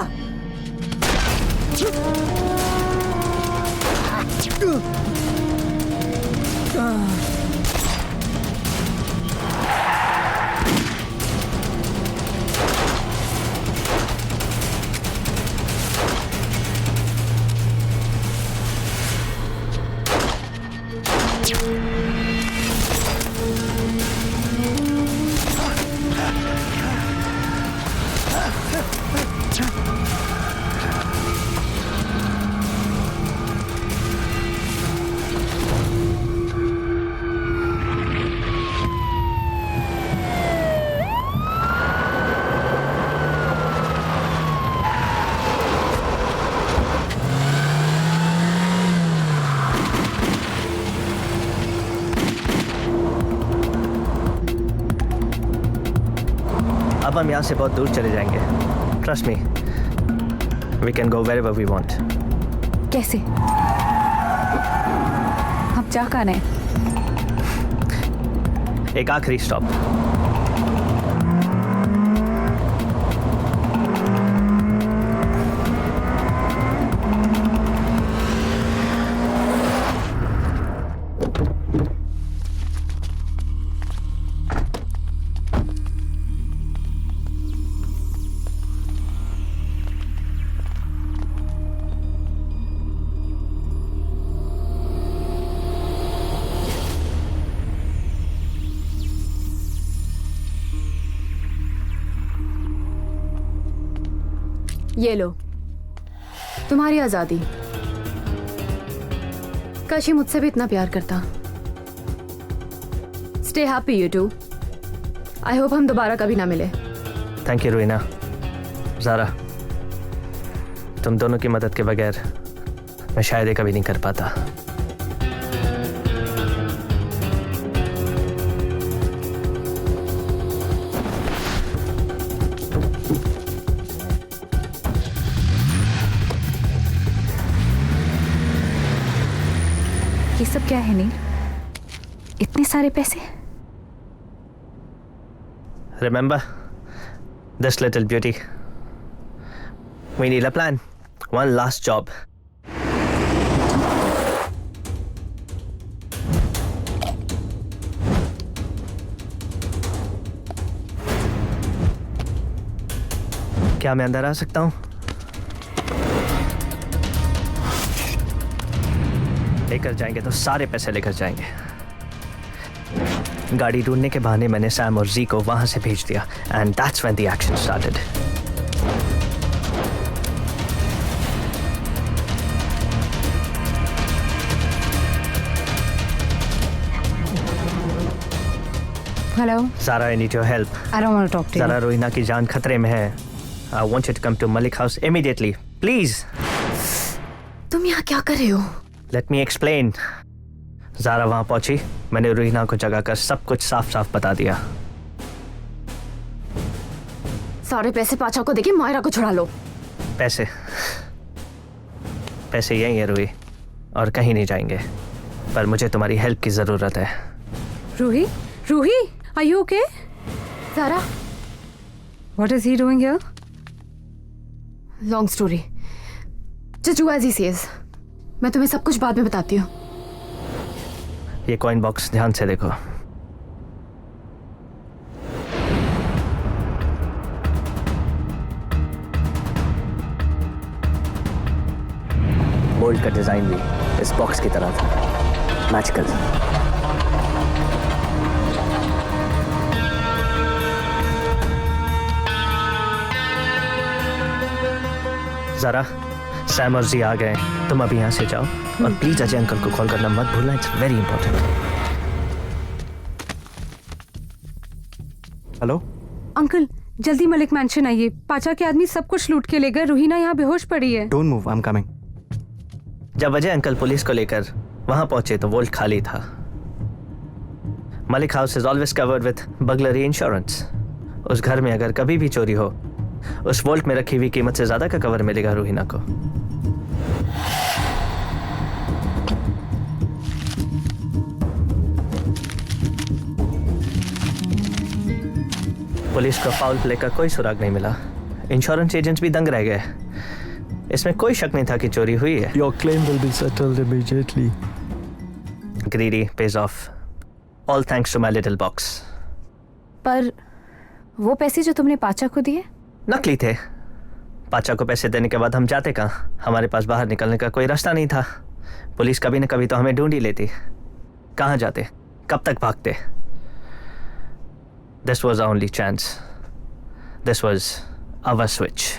अब हम यहाँ से बहुत दूर चले जाएंगे. Trust me. We can go wherever we want. कैसे? आप जा कहाँ हैं? एक आखिरी स्टॉप. ये लो तुम्हारी आजादी. काश ये मुझसे भी इतना प्यार करता. Stay happy you too. I hope हम दोबारा कभी ना मिले. Thank you रुइना. ज़ारा, तुम दोनों की मदद के बगैर मैं शायद ये कभी नहीं कर पाता. क्या है नील, इतने सारे पैसे? Remember this little beauty? We need a plan. One last job. क्या मैं अंदर आ सकता हूँ? लेकर जाएंगे तो सारे पैसे लेकर जाएंगे। गाड़ी ढूंढने के बहाने मैंने सैम और जी को वहां से भेज दिया and that's when the action started. Hello Zara, I need your help. I don't want to talk to you. Zara, Rohina की जान खतरे में है। I want you to come to Malik house immediately, please. तुम यहाँ क्या कर रहे हो? Let me explain. Zara वहां पहुंची, मैंने रोहिना को जगाकर सब कुछ साफ साफ बता दिया। सारे पैसे पाचा को देके मायरा को छुड़ा लो। पैसे यही है रूही, और कहीं नहीं जाएंगे, पर मुझे तुम्हारी हेल्प की जरूरत है। Roohi, are you okay? Zara, What is he doing here? Long story. Just do as he says. मैं तुम्हें सब कुछ बाद में बताती हूँ। ये कॉइन बॉक्स ध्यान से देखो। बोल्ट का डिजाइन भी इस बॉक्स की तरह था, मैजिकल। जरा सैम और जी आ गए, तुम अभी यहाँ से जाओ और प्लीज अजय अंकल को कॉल करना मत भूलना, it's very important. Hello uncle, जल्दी मलिक मैंशन आइए। पाचा के आदमी सब कुछ लूट के ले गए। रूहीना यहाँ बेहोश पड़ी है। Don't move, I am coming. जब अजय अंकल पुलिस को लेकर वहां पहुंचे तो वोल्ट खाली था। Malik house is always covered with burglary insurance. उस घर में अगर कभी भी चोरी हो, उस वोल्ट में रखी हुई कीमत से ज्यादा का कवर मिलेगा रूहीना को। पुलिस को फाउल प्ले का कोई सुराग नहीं मिला। इंश्योरेंस एजेंट्स भी दंग रह गए। इसमें कोई शक नहीं था कि चोरी हुई है। Your claim will be settled immediately. Greedy pays off. All thanks to my little box. पर वो पैसे जो तुमने पाचा को दिए? नकली थे। पाचा को पैसे देने के बाद हम जाते कहाँ? हमारे पास बाहर निकलने का कोई रास्ता नहीं था। पुलिस कभी न कभी तो हमें ढूंढ ही लेती। कहाँ जाते? कब तक भागते? This was our only chance. This was our switch.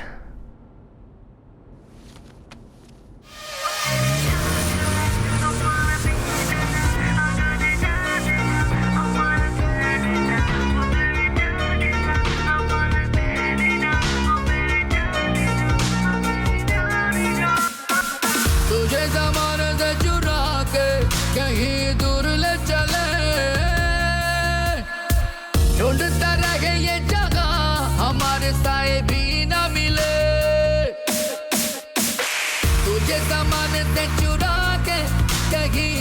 ढूंढता रहे ये जगह, हमारे साए भी ना मिले। तुझे सामान से चुरा के कहीं